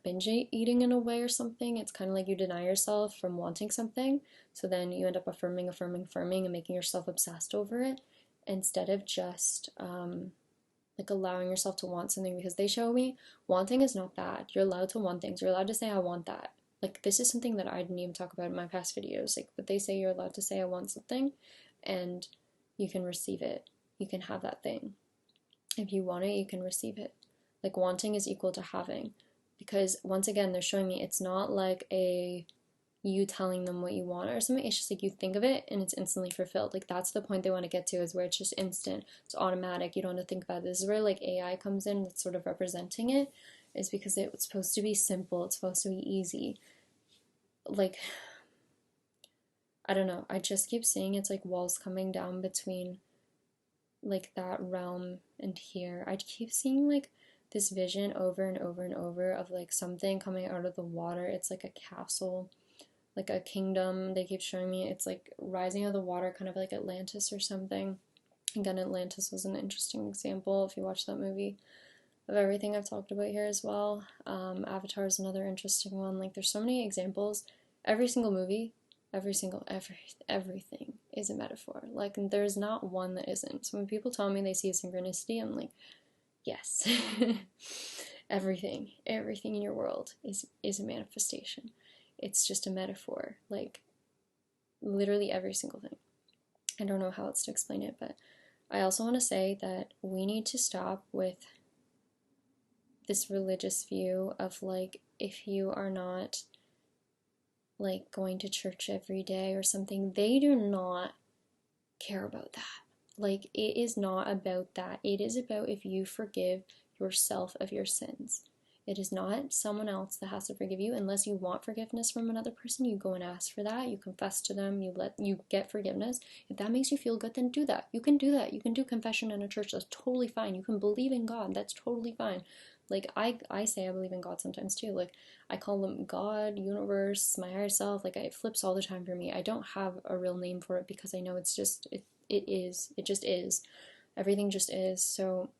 binge eating in a way or something. It's kind of like you deny yourself from wanting something, so then you end up affirming, affirming, affirming, and making yourself obsessed over it, instead of just like allowing yourself to want something. Because they show me wanting is not bad. You're allowed to want things. You're allowed to say, I want that. Like, this is something that I didn't even talk about in my past videos. Like, but they say you're allowed to say, I want something, and you can receive it. You can have that thing. If you want it, you can receive it. Like, wanting is equal to having. Because once again, they're showing me it's not like a you telling them what you want or something. It's just like you think of it and it's instantly fulfilled. Like, that's the point they want to get to, is where it's just instant. It's automatic. You don't have to think about it. This is where like AI comes in, that's sort of representing it, is because it's supposed to be simple. It's supposed to be easy. Like, I don't know. I just keep seeing it's like walls coming down between like that realm and here. I keep seeing like this vision over and over and over of like something coming out of the water. It's like a castle, like a kingdom. They keep showing me it's like rising out of the water, kind of like Atlantis or something. Again, Atlantis was an interesting example if you watch that movie, of everything I've talked about here as well. Avatar is another interesting one. Like, there's so many examples. Every single movie, everything is a metaphor. Like, there's not one that isn't. So when people tell me they see a synchronicity, I'm like, yes. everything in your world is a manifestation. It's just a metaphor. Like, literally every single thing. I don't know how else to explain it, but I also want to say that we need to stop with this religious view of like, if you are not like going to church every day or something, they do not care about that. Like, it is not about that. It is about if you forgive yourself of your sins. It is not someone else that has to forgive you. Unless you want forgiveness from another person, you go and ask for that. You confess to them. You get forgiveness. If that makes you feel good, then do that. You can do that. You can do confession in a church. That's totally fine. You can believe in God. That's totally fine. Like, I say I believe in God sometimes too. Like, I call them God, universe, my higher self. Like, it flips all the time for me. I don't have a real name for it because I know it's just it just is. Everything just is. So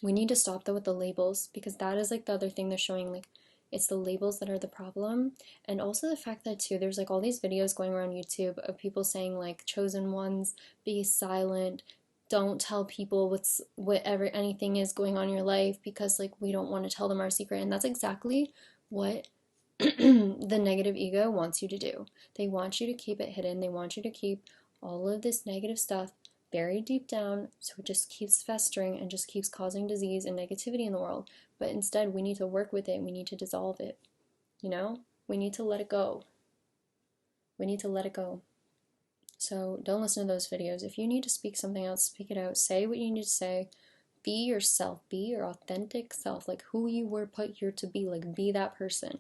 we need to stop though with the labels, because that is like the other thing they're showing. Like, it's the labels that are the problem. And also the fact that too, there's like all these videos going around YouTube of people saying like, chosen ones, be silent, don't tell people whatever anything is going on in your life, because like we don't want to tell them our secret. And that's exactly what the negative ego wants you to do. They want you to keep it hidden. They want you to keep all of this negative stuff buried deep down, so it just keeps festering and just keeps causing disease and negativity in the world. But instead, we need to work with it. We need to dissolve it. You know? We need to let it go. We need to let it go. So don't listen to those videos. If you need to speak something out, speak it out. Say what you need to say. Be yourself. Be your authentic self. Like, who you were put here to be. Like, be that person.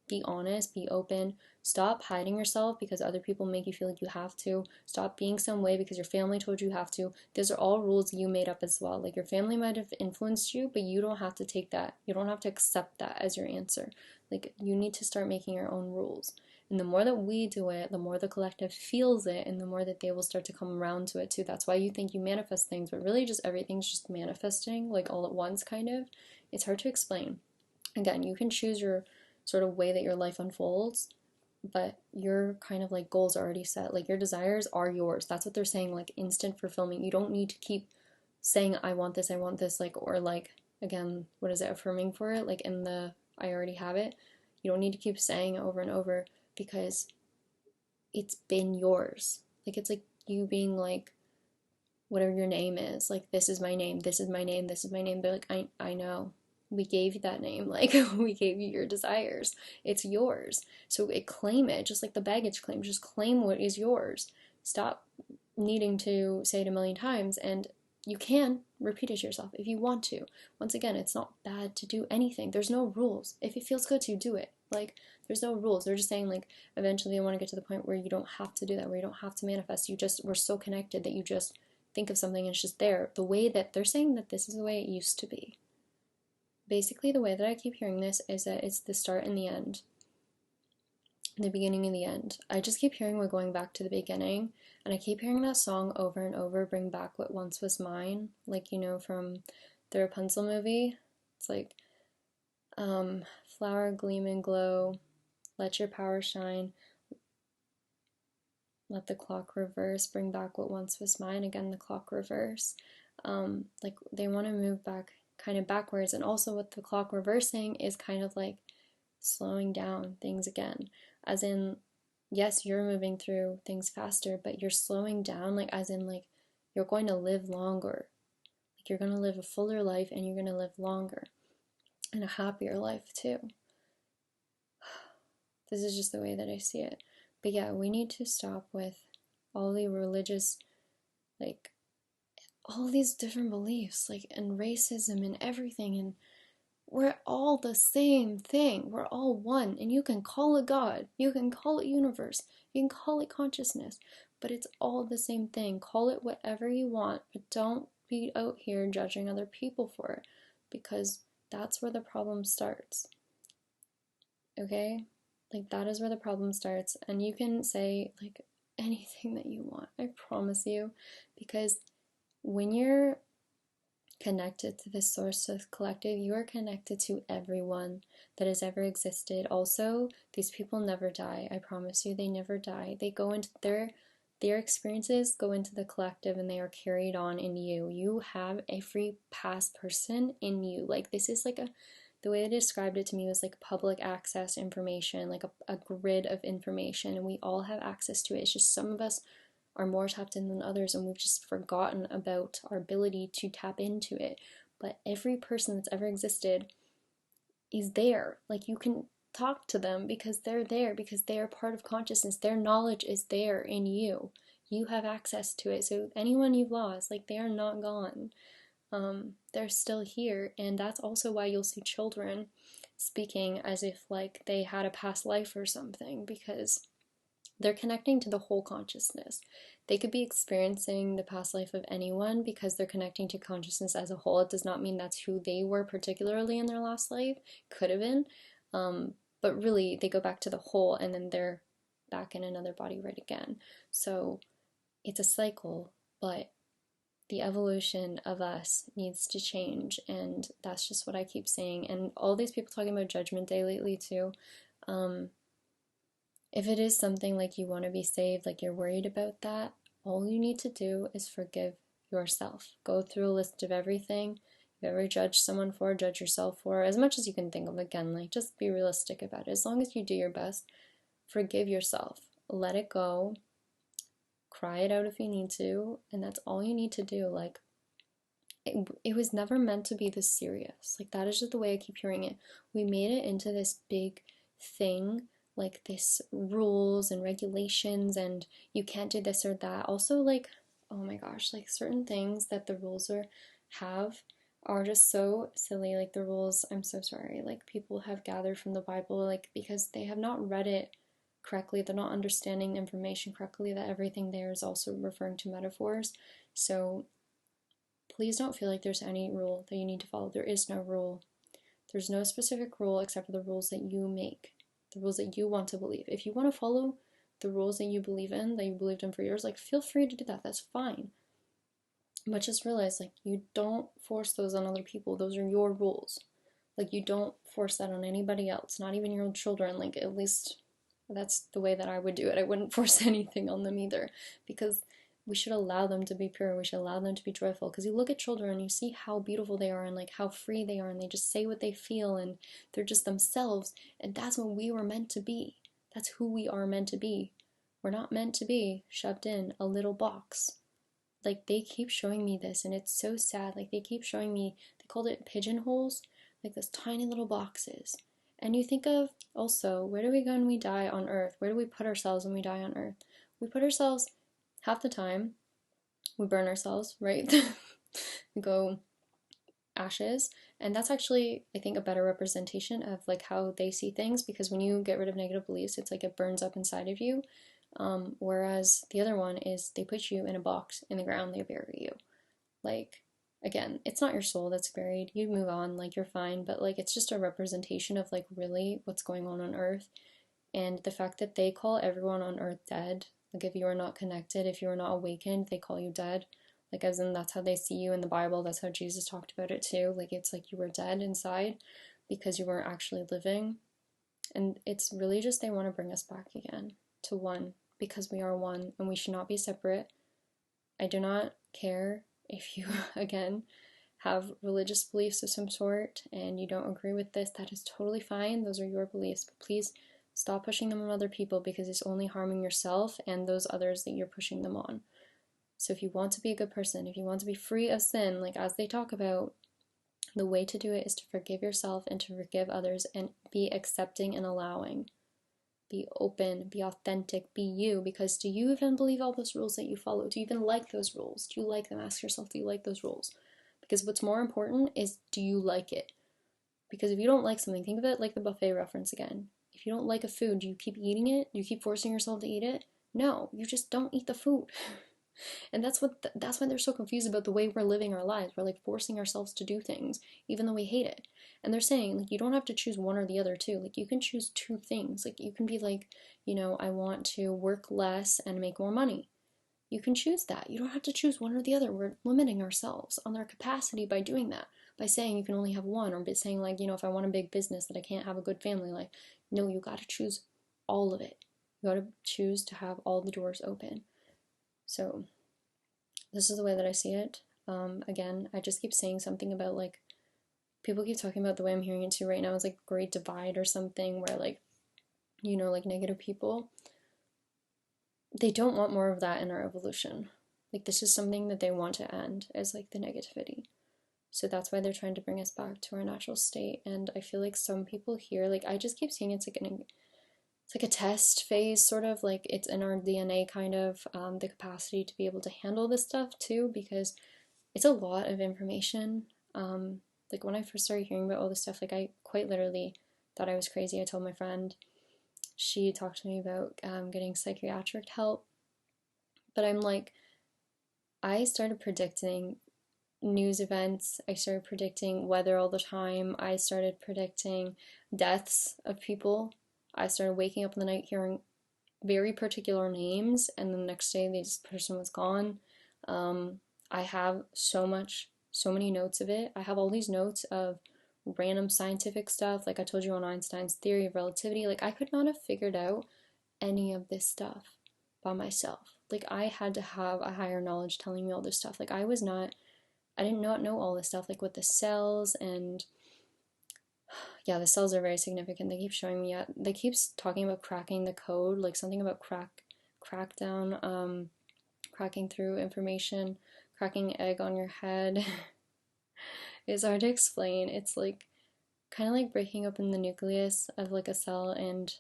Be honest, be open. Stop hiding yourself because other people make you feel like you have to. Stop being some way because your family told you have to. These are all rules you made up as well. Like, your family might have influenced you, but you don't have to take that. You don't have to accept that as your answer. Like, you need to start making your own rules. And the more that we do it, the more the collective feels it, and the more that they will start to come around to it too. That's why you think you manifest things, but really just everything's just manifesting, like all at once, kind of. It's hard to explain. Again, you can choose your sort of way that your life unfolds, but your kind of like goals are already set. Like, your desires are yours. That's what they're saying, like instant fulfillment. You don't need to keep saying I want this, like, or like, again, what is it, affirming for it, like in the I already have it. You don't need to keep saying it over and over, because it's been yours. Like, it's like you being like, whatever your name is, like, this is my name, this is my name, this is my name. But like, I know we gave you that name. Like, we gave you your desires. It's yours. So claim it, just like the baggage claim. Just claim what is yours. Stop needing to say it a million times, and you can repeat it to yourself if you want to. Once again, it's not bad to do anything. There's no rules. If it feels good to, do it. Like, there's no rules. They're just saying, like, eventually you want to get to the point where you don't have to do that, where you don't have to manifest. We're so connected that you just think of something and it's just there. The way that they're saying that this is the way it used to be. basically the way that I keep hearing this is that it's the start and the end, the beginning and the end. I just keep hearing we're going back to the beginning, and I keep hearing that song over and over, Bring Back What Once Was Mine, like, you know, from the Rapunzel movie. It's like, flower gleam and glow, let your power shine, let the clock reverse, bring back what once was mine, again the clock reverse. Like they want to move back kind of backwards, and also with the clock reversing is kind of like slowing down things again, as in, yes, you're moving through things faster, but you're slowing down, like as in like you're going to live longer, like you're going to live a fuller life, and you're going to live longer and a happier life too. This is just the way that I see it. But yeah, we need to stop with all the religious, like, all these different beliefs, like, and racism and everything, and we're all the same thing. We're all one, and you can call it God, you can call it universe, you can call it consciousness, but it's all the same thing. Call it whatever you want, but don't be out here judging other people for it, because that's where the problem starts. Okay? Like, that is where the problem starts. And you can say, like, anything that you want, I promise you. Because when you're connected to this source of collective, you are connected to everyone that has ever existed. Also, these people never die. I promise you, they never die. They go into their experiences go into the collective, and they are carried on in you. You have every past person in you. Like, this is like the way they described it to me was like public access information, like a grid of information, and we all have access to it. It's just some of us are more tapped in than others, and we've just forgotten about our ability to tap into it. But every person that's ever existed is there. Like, you can talk to them because they're there, because they are part of consciousness. Their knowledge is there in you. You have access to it. So anyone you've lost, like, they are not gone. They're still here, and that's also why you'll see children speaking as if like they had a past life or something, because they're connecting to the whole consciousness. They could be experiencing the past life of anyone because they're connecting to consciousness as a whole. It does not mean that's who they were particularly in their last life. Could have been, but really they go back to the whole, and then they're back in another body right again. So it's a cycle, but the evolution of us needs to change, and that's just what I keep saying. And all these people talking about Judgment Day lately too, if it is something like you want to be saved, like you're worried about that, all you need to do is forgive yourself. Go through a list of everything you've ever judged someone for, judge yourself for, as much as you can think of. Again, like, just be realistic about it. As long as you do your best, forgive yourself, let it go, cry it out if you need to, and that's all you need to do. Like, it was never meant to be this serious. Like, that is just the way I keep hearing it. We made it into this big thing, like this rules and regulations, and you can't do this or that. Also, like, oh my gosh, like certain things that the rules are just so silly. Like the rules, I'm so sorry, like people have gathered from the Bible, like because they have not read it correctly, they're not understanding the information correctly, that everything there is also referring to metaphors. So please don't feel like there's any rule that you need to follow. There is no rule. There's no specific rule except for the rules that you make, the rules that you want to believe. If you want to follow the rules that you believe in, that you believed in for years, like, feel free to do that. That's fine. But just realize, like, you don't force those on other people. Those are your rules. Like, you don't force that on anybody else, not even your own children. Like, at least that's the way that I would do it. I wouldn't force anything on them either, because we should allow them to be pure. We should allow them to be joyful, because you look at children and you see how beautiful they are, and like how free they are, and they just say what they feel, and they're just themselves, and that's what we were meant to be. That's who we are meant to be. We're not meant to be shoved in a little box. Like, they keep showing me this, and it's so sad. Like, they keep showing me, they called it pigeonholes, like those tiny little boxes. And you think of, also, where do we go when we die on Earth? Where do we put ourselves when we die on Earth? We put ourselves, half the time, we burn ourselves, right? We go ashes, and that's actually, I think, a better representation of like how they see things, because when you get rid of negative beliefs, it's like it burns up inside of you. Whereas the other one is they put you in a box in the ground, they bury you. Like, again, it's not your soul that's buried. You move on, like you're fine, but like it's just a representation of like really what's going on Earth. And the fact that they call everyone on Earth dead, like if you are not connected, if you are not awakened, they call you dead. Like as in that's how they see you in the Bible, that's how Jesus talked about it too. Like it's like you were dead inside because you weren't actually living. And it's really just they want to bring us back again to one because we are one and we should not be separate. I do not care if you, again, have religious beliefs of some sort and you don't agree with this. That is totally fine. Those are your beliefs. But please stop pushing them on other people because it's only harming yourself and those others that you're pushing them on. So if you want to be a good person, if you want to be free of sin, like as they talk about, the way to do it is to forgive yourself and to forgive others and be accepting and allowing. Be open, be authentic, be you, because do you even believe all those rules that you follow? Do you even like those rules? Do you like them? Ask yourself, do you like those rules? Because what's more important is, do you like it? Because if you don't like something, think of it like the buffet reference again. If you don't like a food, do you keep eating it? Do you keep forcing yourself to eat it? No, you just don't eat the food. And that's why they're so confused about the way we're living our lives. We're like forcing ourselves to do things even though we hate it. And they're saying like you don't have to choose one or the other too. Like you can choose two things. Like you can be like, I want to work less and make more money. You can choose that. You don't have to choose one or the other. We're limiting ourselves on our capacity by doing that. By saying you can only have one, or by saying like, if I want a big business that I can't have a good family life. No, you got to choose all of it. You got to choose to have all the doors open. So this is the way that I see it. Again, I just keep saying something about like, people keep talking about the way I'm hearing it too right now. It's like great divide or something where like, like negative people, they don't want more of that in our evolution. Like this is something that they want to end as like the negativity. So that's why they're trying to bring us back to our natural state. And I feel like some people here, like I just keep saying it's like a test phase, sort of like it's in our DNA, kind of the capacity to be able to handle this stuff too, because it's a lot of information. Like when I first started hearing about all this stuff, like I quite literally thought I was crazy. I told my friend, she talked to me about getting psychiatric help, but I'm like, I started predicting news events, I started predicting weather all the time, I started predicting deaths of people, I started waking up in the night hearing very particular names, and the next day this person was gone. I have so many notes of it. I have all these notes of random scientific stuff, like I told you on Einstein's theory of relativity. Like I could not have figured out any of this stuff by myself. Like I had to have a higher knowledge telling me all this stuff. Like I did not know all this stuff, like with the cells. And yeah, the cells are very significant. They keep showing me, they keep talking about cracking the code, like something about crackdown, cracking through information, cracking egg on your head. It's hard to explain. It's like kind of like breaking open the nucleus of like a cell and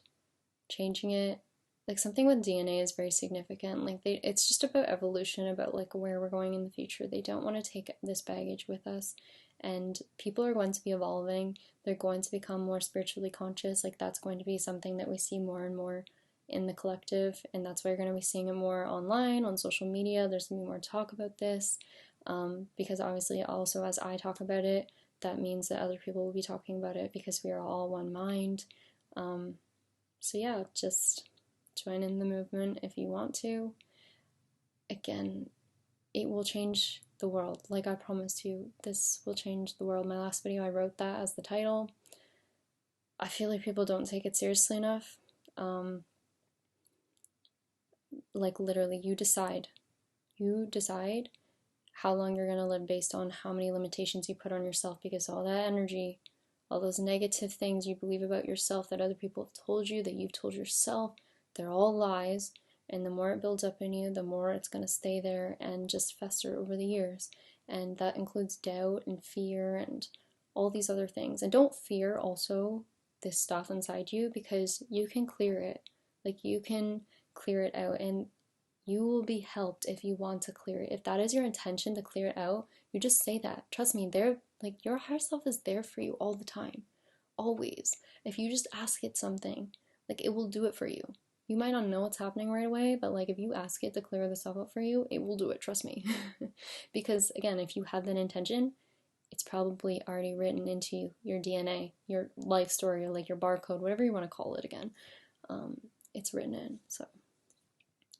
changing it. Like something with DNA is very significant. Like it's just about evolution, about like where we're going in the future. They don't want to take this baggage with us, and people are going to be evolving. They're going to become more spiritually conscious. Like that's going to be something that we see more and more in the collective, and that's why you're going to be seeing it more online, on social media. There's going to be more talk about this, because obviously also as I talk about it, that means that other people will be talking about it because we are all one mind. So yeah, just join in the movement if you want to. Again, it will change the world. Like I promised you, this will change the world. My last video, I wrote that as the title. I feel like people don't take it seriously enough. Like literally, you decide. You decide how long you're going to live based on how many limitations you put on yourself, because all that energy, all those negative things you believe about yourself that other people have told you, that you've told yourself, they're all lies. And the more it builds up in you, the more it's going to stay there and just fester over the years. And that includes doubt and fear and all these other things. And don't fear also this stuff inside you, because you can clear it. Like you can clear it out, and you will be helped if you want to clear it. If that is your intention, to clear it out, you just say that. Trust me, like your higher self is there for you all the time. Always. If you just ask it something, like it will do it for you. you might not know what's happening right away, but like if you ask it to clear the stuff up for you, it will do it, trust me. Because again, if you have that intention, it's probably already written into your DNA, your life story, or like your barcode, whatever you want to call it again. It's written in. So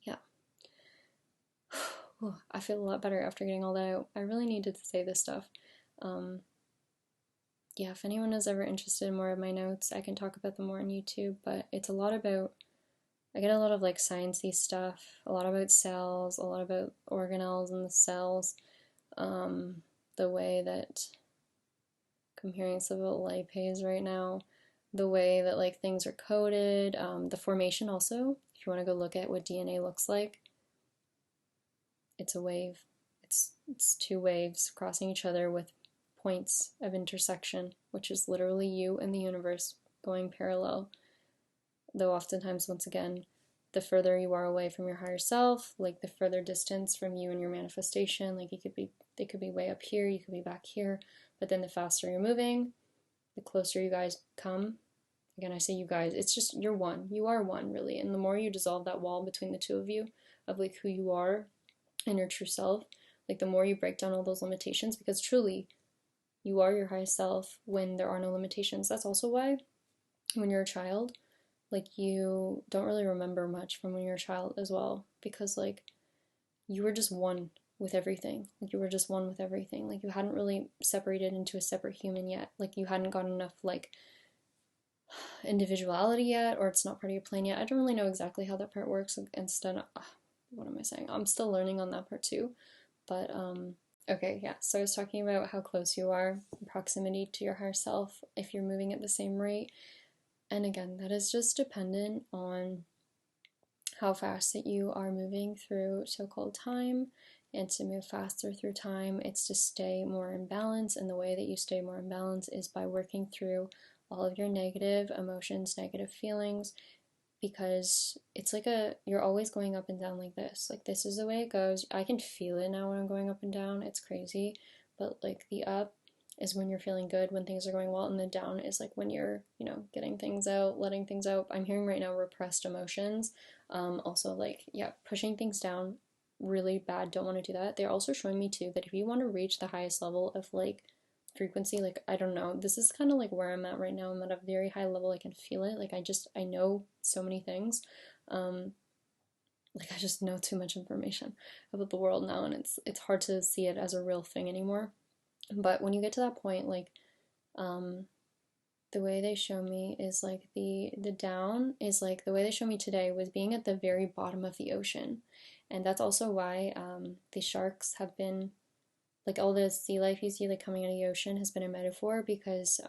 yeah. I feel a lot better after getting all that out. I really needed to say this stuff. Yeah, if anyone is ever interested in more of my notes, I can talk about them more on YouTube, but it's a lot about, I get a lot of like sciencey stuff, a lot about cells, a lot about organelles in the cells, the way that, I'm hearing some about lipase right now, the way that like things are coded, the formation also, if you want to go look at what DNA looks like, it's a wave. It's two waves crossing each other with points of intersection, which is literally you and the universe going parallel. Though oftentimes, once again, the further you are away from your higher self, like the further distance from you and your manifestation, like they could be way up here, you could be back here, but then the faster you're moving, the closer you guys come. Again, I say you guys, it's just you're one. You are one, really. And the more you dissolve that wall between the two of you, of like who you are and your true self, like the more you break down all those limitations, because truly you are your highest self when there are no limitations. That's also why when you're a child, like you don't really remember much from when you're a child as well, because like you were just one with everything. Like you were just one with everything. Like you hadn't really separated into a separate human yet. Like you hadn't got enough like individuality yet, or it's not part of your plan yet. I don't really know exactly how that part works. Instead, what am I saying? I'm still learning on that part too. But okay, yeah. So I was talking about how close you are, proximity to your higher self, if you're moving at the same rate. And again, that is just dependent on how fast that you are moving through so-called time. And to move faster through time, it's to stay more in balance. And the way that you stay more in balance is by working through all of your negative emotions, negative feelings, because it's like you're always going up and down like this. Like this is the way it goes. I can feel it now when I'm going up and down. It's crazy. But like the up is when you're feeling good, when things are going well, and the down is like when you're, getting things out, letting things out. I'm hearing right now repressed emotions. Also like, yeah, pushing things down, really bad. Don't want to do that. They're also showing me too that if you want to reach the highest level of like frequency, like I don't know, this is kind of like where I'm at right now. I'm at a very high level. I can feel it. Like I know so many things. Like I just know too much information about the world now, and it's hard to see it as a real thing anymore. But when you get to that point, like the way they show me is like the down is like the way they show me today was being at the very bottom of the ocean. And that's also why the sharks have been, like all the sea life you see like coming out of the ocean has been a metaphor, because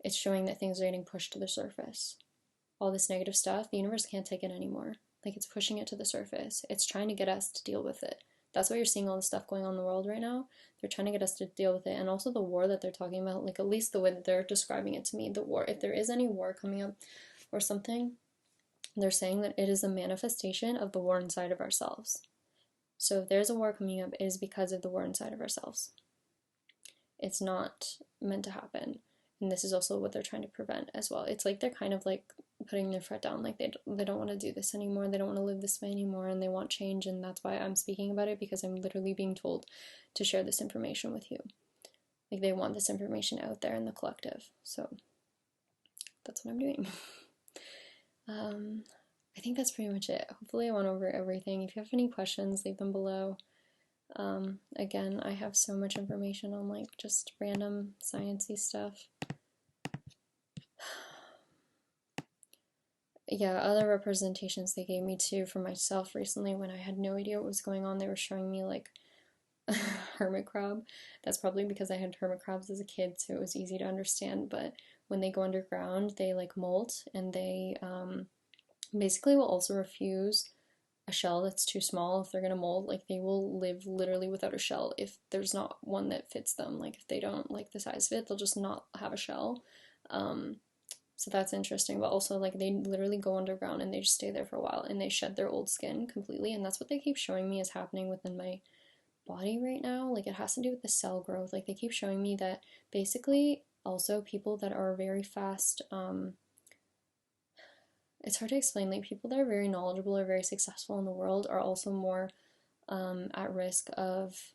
it's showing that things are getting pushed to the surface. All this negative stuff, the universe can't take it anymore. Like it's pushing it to the surface. It's trying to get us to deal with it. That's why you're seeing all the stuff going on in the world right now. They're trying to get us to deal with it. And also the war that they're talking about, like at least the way that they're describing it to me, the war, if there is any war coming up or something, they're saying that it is a manifestation of the war inside of ourselves. So if there's a war coming up, it is because of the war inside of ourselves. It's not meant to happen. And this is also what they're trying to prevent as well. It's like they're kind of like putting their foot down, like they don't want to do this anymore, they don't want to live this way anymore, and they want change. And that's why I'm speaking about it, because I'm literally being told to share this information with you. Like they want this information out there in the collective. So that's what I'm doing. I think that's pretty much it. Hopefully I went over everything. If you have any questions, leave them below. Again, I have so much information on like just random sciencey stuff. Yeah, other representations they gave me too for myself recently when I had no idea what was going on. They were showing me like hermit crab. That's probably because I had hermit crabs as a kid, so it was easy to understand. But when they go underground, they like molt, and they basically will also refuse a shell that's too small if they're gonna mold. Like they will live literally without a shell if there's not one that fits them. Like if they don't like the size of it, they'll just not have a shell. So that's interesting. But also like they literally go underground and they just stay there for a while, and they shed their old skin completely. And that's what they keep showing me is happening within my body right now. Like it has to do with the cell growth. Like they keep showing me that basically also people that are very fast it's hard to explain. Like, people that are very knowledgeable or very successful in the world are also more at risk of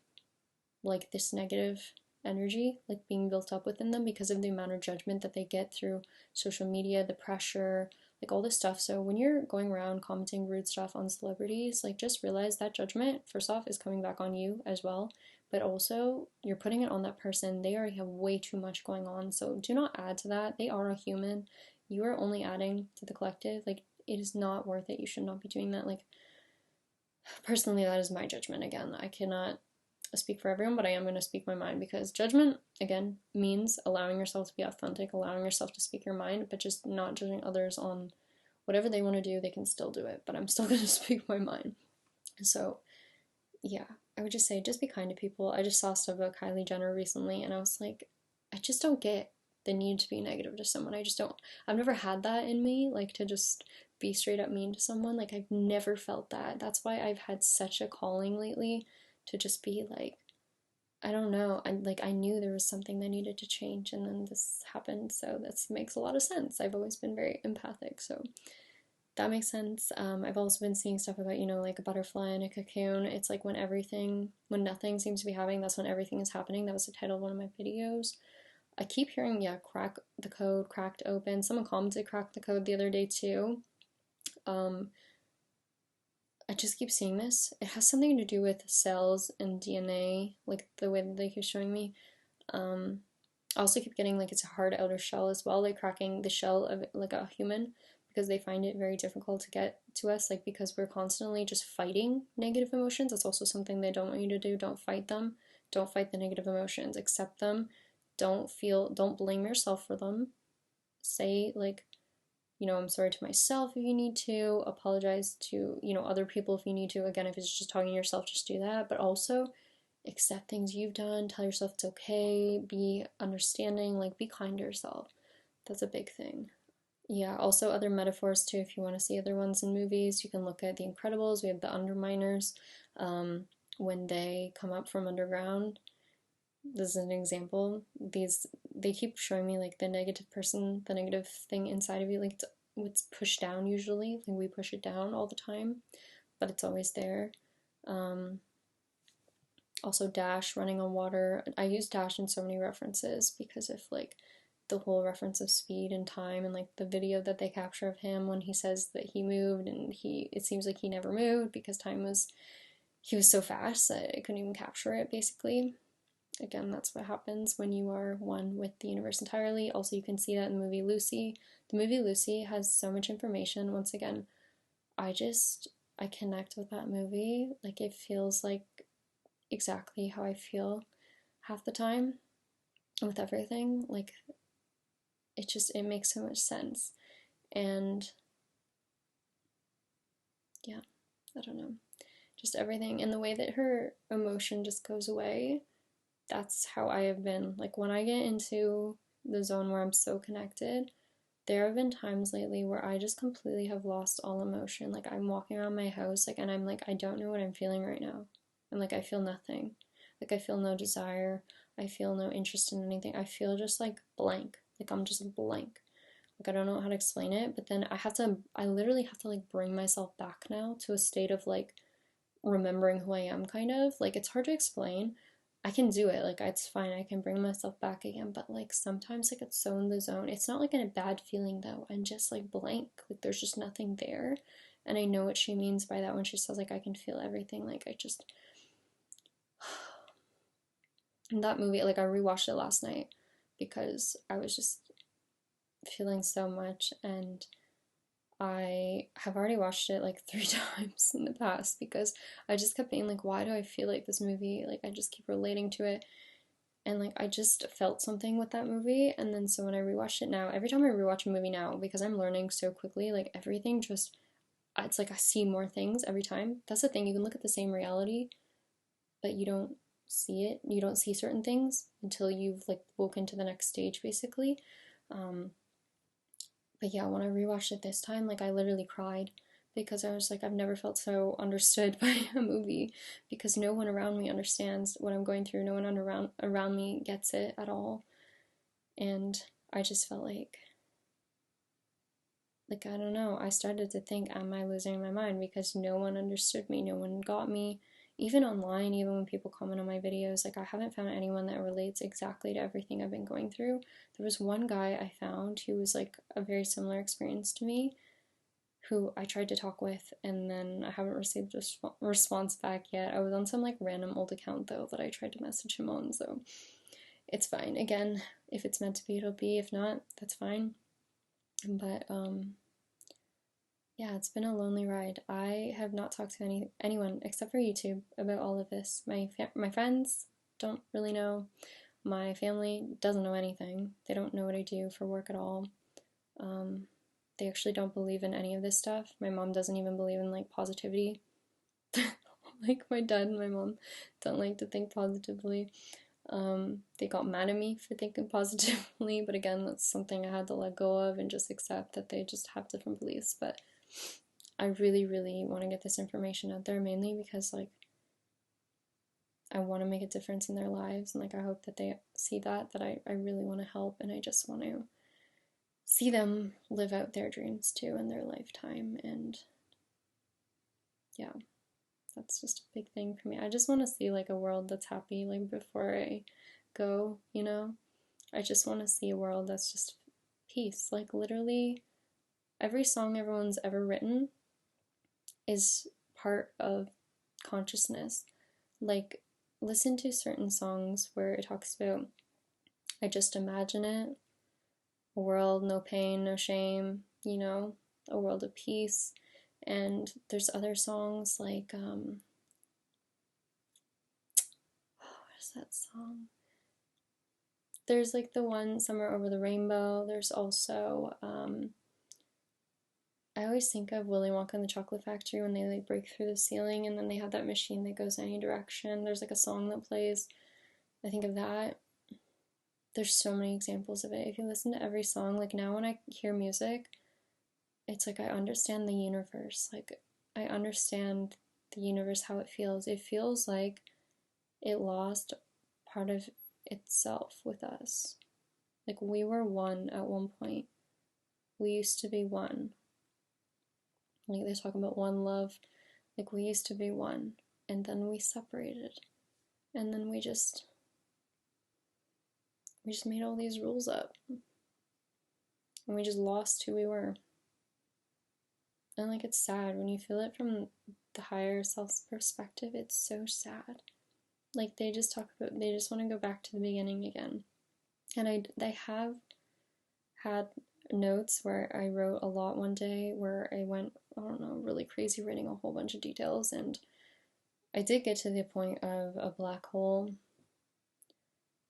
like this negative energy like being built up within them because of the amount of judgment that they get through social media, the pressure, like all this stuff. So when you're going around commenting rude stuff on celebrities, like just realize that judgment, first off, is coming back on you as well, but also you're putting it on that person. They already have way too much going on, so do not add to that. They are a human. You are only adding to the collective. Like, it is not worth it. You should not be doing that. Like, personally, that is my judgment. Again, I cannot speak for everyone, but I am going to speak my mind, because judgment, again, means allowing yourself to be authentic, allowing yourself to speak your mind, but just not judging others on whatever they want to do. They can still do it, but I'm still going to speak my mind. So yeah, I would just say, just be kind to people. I just saw stuff about Kylie Jenner recently, and I was like, I just don't get the need to be negative to someone. I just don't. I've never had that in me, like to just be straight up mean to someone. Like, I've never felt that. That's why I've had such a calling lately to just be like, I don't know. I knew there was something that needed to change, and then this happened. So this makes a lot of sense. I've always been very empathic, so that makes sense. I've also been seeing stuff about, like a butterfly in a cocoon. It's like when nothing seems to be happening, that's when everything is happening. That was the title of one of my videos. I keep hearing, yeah, crack the code, cracked open. Someone commented crack the code the other day too. I just keep seeing this. It has something to do with cells and DNA, like the way that they keep showing me. I also keep getting like it's a hard outer shell as well, like cracking the shell of like a human, because they find it very difficult to get to us, like because we're constantly just fighting negative emotions. That's also something they don't want you to do. Don't fight them. Don't fight the negative emotions. Accept them. Don't blame yourself for them. Say like, I'm sorry to myself if you need to. Apologize to, other people if you need to. Again, if it's just talking to yourself, just do that. But also accept things you've done. Tell yourself it's okay. Be understanding. Like, be kind to yourself. That's a big thing. Yeah, also other metaphors too. If you want to see other ones in movies, you can look at The Incredibles. We have the Underminers. When they come up from underground, this is an example. They keep showing me like the negative person, the negative thing inside of you, like it's pushed down usually. Like, we push it down all the time, but it's always there. Also Dash running on water. I use Dash in so many references because of like the whole reference of speed and time, and like the video that they capture of him when he says that he moved, and it seems like he never moved because he was so fast that I couldn't even capture it basically. Again, that's what happens when you are one with the universe entirely. Also, you can see that in the movie Lucy. The movie Lucy has so much information. Once again, I connect with that movie. Like, it feels like exactly how I feel half the time with everything. Like, it makes so much sense. And yeah, I don't know. Just everything. And the way that her emotion just goes away, that's how I have been. Like, when I get into the zone where I'm so connected, there have been times lately where I just completely have lost all emotion. Like, I'm walking around my house, like, and I'm like, I don't know what I'm feeling right now. And like, I feel nothing. Like, I feel no desire. I feel no interest in anything. I feel just like blank. Like, I'm just blank. Like, I don't know how to explain it, but then I literally have to like bring myself back now to a state of like remembering who I am, kind of. Like, it's hard to explain. I can do it, like, it's fine, I can bring myself back again, but like sometimes like it's so in the zone. It's not like in a bad feeling though, I'm just like blank, like there's just nothing there. And I know what she means by that when she says like I can feel everything. Like, I just in that movie, like, I rewatched it last night because I was just feeling so much, and I have already watched it like 3 times in the past because I just kept being like, why do I feel like this movie? Like, I just keep relating to it. And like, I just felt something with that movie. And then so when I rewatched it now, every time I rewatch a movie now, because I'm learning so quickly, like everything just, it's like I see more things every time. That's the thing, you can look at the same reality, but you don't see it. You don't see certain things until you've like woken to the next stage basically. But yeah, when I rewatched it this time, like I literally cried because I was like, I've never felt so understood by a movie, because no one around me understands what I'm going through. No one around me gets it at all. And I just felt like like, I don't know, I started to think, am I losing my mind? Because no one understood me, no one got me. Even online, even when people comment on my videos, like, I haven't found anyone that relates exactly to everything I've been going through. There was one guy I found who was like a very similar experience to me, who I tried to talk with, and then I haven't received a response back yet. I was on some like random old account though that I tried to message him on, so it's fine. Again, if it's meant to be, it'll be. If not, that's fine. But yeah, it's been a lonely ride. I have not talked to anyone except for YouTube about all of this. My friends don't really know. My family doesn't know anything. They don't know what I do for work at all. They actually don't believe in any of this stuff. My mom doesn't even believe in like positivity. Like my dad and my mom don't like to think positively. They got mad at me for thinking positively, but again, that's something I had to let go of and just accept that they just have different beliefs. But I really, really want to get this information out there, mainly because like I want to make a difference in their lives, and like I hope that they see that I really want to help, and I just want to see them live out their dreams too in their lifetime. And yeah, that's just a big thing for me. I just want to see like a world that's happy, like before I go, you know? I just want to see a world that's just peace. Like literally every song everyone's ever written is part of consciousness. Like listen to certain songs where it talks about I just imagine it, a world, no pain, no shame, you know, a world of peace. And there's other songs like what is that song? There's like the one Somewhere Over the Rainbow. There's also I always think of Willy Wonka and the Chocolate Factory when they like break through the ceiling and then they have that machine that goes any direction. There's like a song that plays. I think of that. There's so many examples of it. If you listen to every song, like now when I hear music, it's like I understand the universe. Like I understand the universe, how it feels. It feels like it lost part of itself with us. Like we were one at one point. We used to be one. Like they're talking about one love. Like we used to be one. And then we separated. And then we just made all these rules up. And we just lost who we were. And like it's sad when you feel it from the higher self's perspective, it's so sad. Like they just want to go back to the beginning again. And they have had notes where I wrote a lot one day where I went, I don't know, really crazy writing a whole bunch of details, and I did get to the point of a black hole.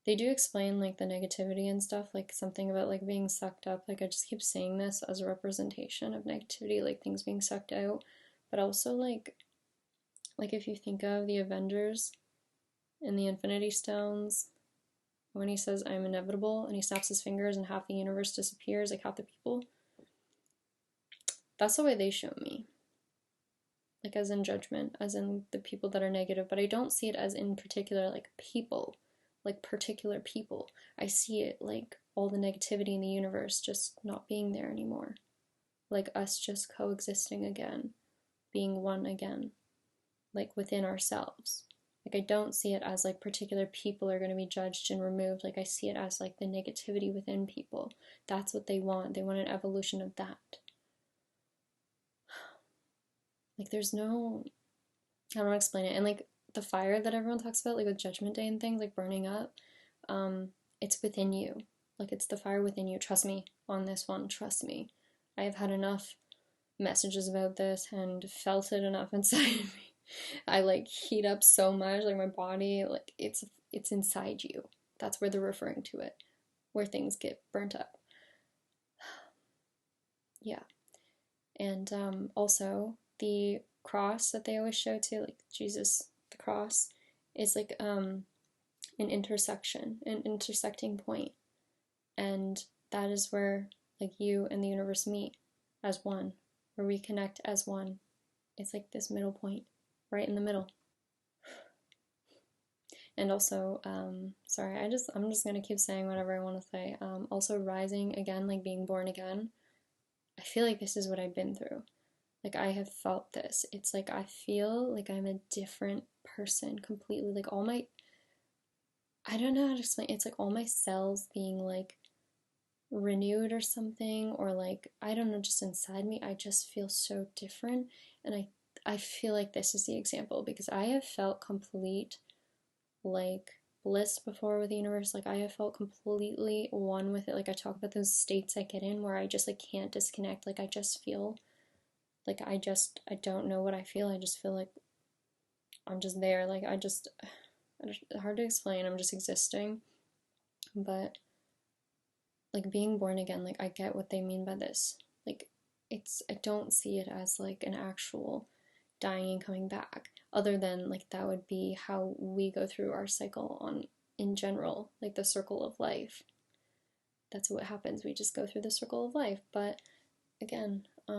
They do explain like the negativity and stuff, like something about like being sucked up. Like I just keep saying this as a representation of negativity, like things being sucked out, but also like if you think of the Avengers and the Infinity Stones, when he says I'm inevitable and he snaps his fingers and half the universe disappears, like half the people, that's the way they show me. Like as in judgment, as in the people that are negative, but I don't see it as in particular like people, like particular people. I see it like all the negativity in the universe just not being there anymore. Like us just coexisting again, being one again, like within ourselves. Like I don't see it as like particular people are going to be judged and removed. Like I see it as like the negativity within people. That's what they want. They want an evolution of that. Like there's no, I don't know how to explain it. And like the fire that everyone talks about, like with Judgment Day and things, like burning up, it's within you. Like it's the fire within you. Trust me on this one. Trust me. I have had enough messages about this and felt it enough inside of me. I like heat up so much, like my body, like it's inside you. That's where they're referring to it, where things get burnt up. Yeah. And also the cross that they always show too, like Jesus, the cross, is like an intersection, an intersecting point. And that is where like you and the universe meet as one, where we connect as one. It's like this middle point, right in the middle. And also, sorry, I'm just gonna keep saying whatever I want to say. Also, rising again, like being born again. feel like this is what I've been through. Like, I have felt this. It's like I feel like I'm a different person completely. Like, I don't know how to explain. It's like all my cells being like renewed or something, or like, I don't know, just inside me, I just feel so different. And I feel like this is the example, because I have felt complete like bliss before with the universe. Like, I have felt completely one with it. Like, I talk about those states I get in where I just like can't disconnect. Like, I just feel like I don't know what I feel. I just feel like I'm just there. Like, hard to explain. I'm just existing. But like being born again, like I get what they mean by this. Like, I don't see it as like an actual dying and coming back, other than like that would be how we go through our cycle on in general, like the circle of life. That's what happens. We just go through the circle of life. But again, I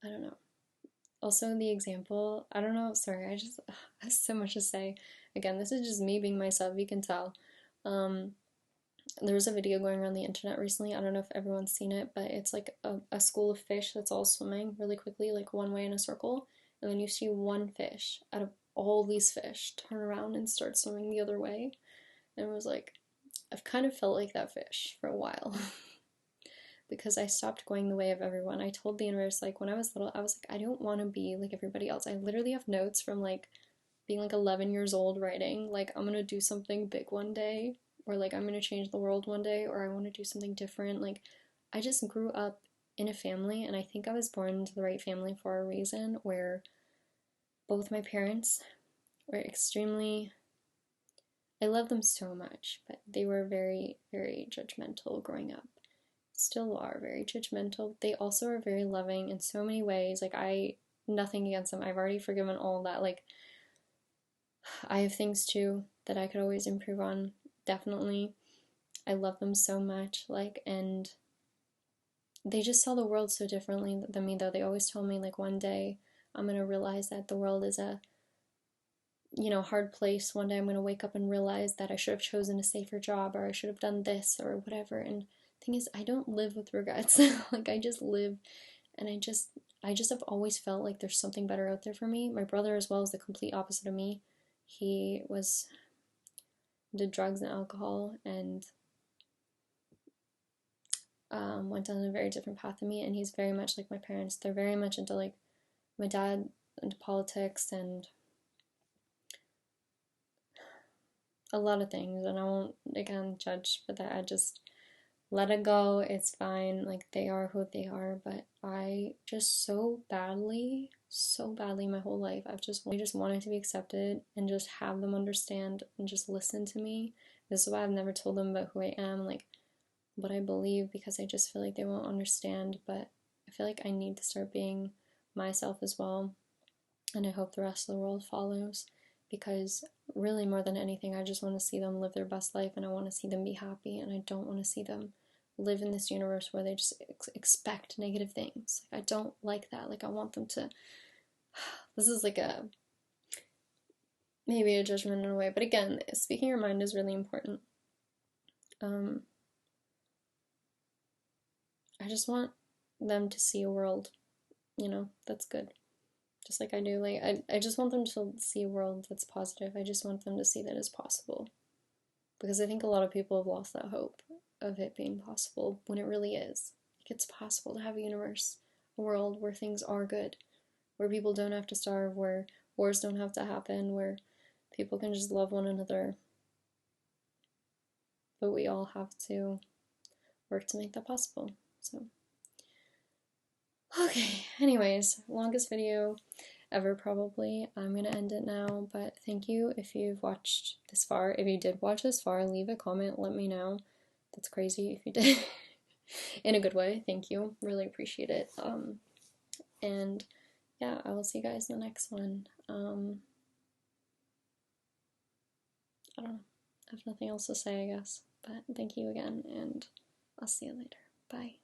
don't know. Also, the example, I don't know, sorry, I have so much to say. Again, this is just me being myself, you can tell. There was a video going around the internet recently. I don't know if everyone's seen it, but it's like a school of fish that's all swimming really quickly, like one way in a circle. And then you see one fish out of all these fish turn around and start swimming the other way. And it was like, I've kind of felt like that fish for a while. Because I stopped going the way of everyone. I told the universe, like, when I was little, I was like, I don't want to be like everybody else. I literally have notes from like being like 11 years old writing, like, I'm gonna do something big one day, or like, I'm gonna change the world one day, or I want to do something different. Like, I just grew up in a family, and I think I was born into the right family for a reason, where both my parents were extremely, I love them so much, but they were very, very judgmental growing up. Still are very judgmental. They also are very loving in so many ways. Like, nothing against them. I've already forgiven all of that. Like, I have things too that I could always improve on. Definitely. I love them so much. Like, and they just saw the world so differently than me, though. They always told me, like, one day I'm going to realize that the world is a, hard place. One day I'm going to wake up and realize that I should have chosen a safer job, or I should have done this, or whatever. And thing is, I don't live with regrets. Like, I just live, and I just have always felt like there's something better out there for me. My brother as well is the complete opposite of me. He did drugs and alcohol, and went down a very different path than me. And he's very much like my parents. They're very much into, like, my dad into politics and a lot of things. And I won't again judge for that. I just let it go. It's fine. Like, they are who they are. But I just so badly my whole life, I just wanted to be accepted and just have them understand and just listen to me. This is why I've never told them about who I am, like what I believe, because I just feel like they won't understand. But I feel like I need to start being myself as well. And I hope the rest of the world follows, because really, more than anything, I just want to see them live their best life, and I want to see them be happy, and I don't want to see them live in this universe where they just expect negative things. Like, I don't like that. Like, I want them to, this is like maybe a judgment in a way, but again, speaking your mind is really important. I just want them to see a world, that's good. Just like I do. Like, I just want them to see a world that's positive. I just want them to see that it's possible. Because I think a lot of people have lost that hope of it being possible when it really is. Like, it's possible to have a universe, a world where things are good, where people don't have to starve, where wars don't have to happen, where people can just love one another. But we all have to work to make that possible. So, okay, anyways, longest video ever probably. I'm gonna end it now, but thank you if you've watched this far. If you did watch this far, leave a comment, let me know. That's crazy if you did. In a good way. Thank you, really appreciate it. And yeah, I will see you guys in the next one. I don't know, I have nothing else to say, I guess, but thank you again, and I'll see you later. Bye.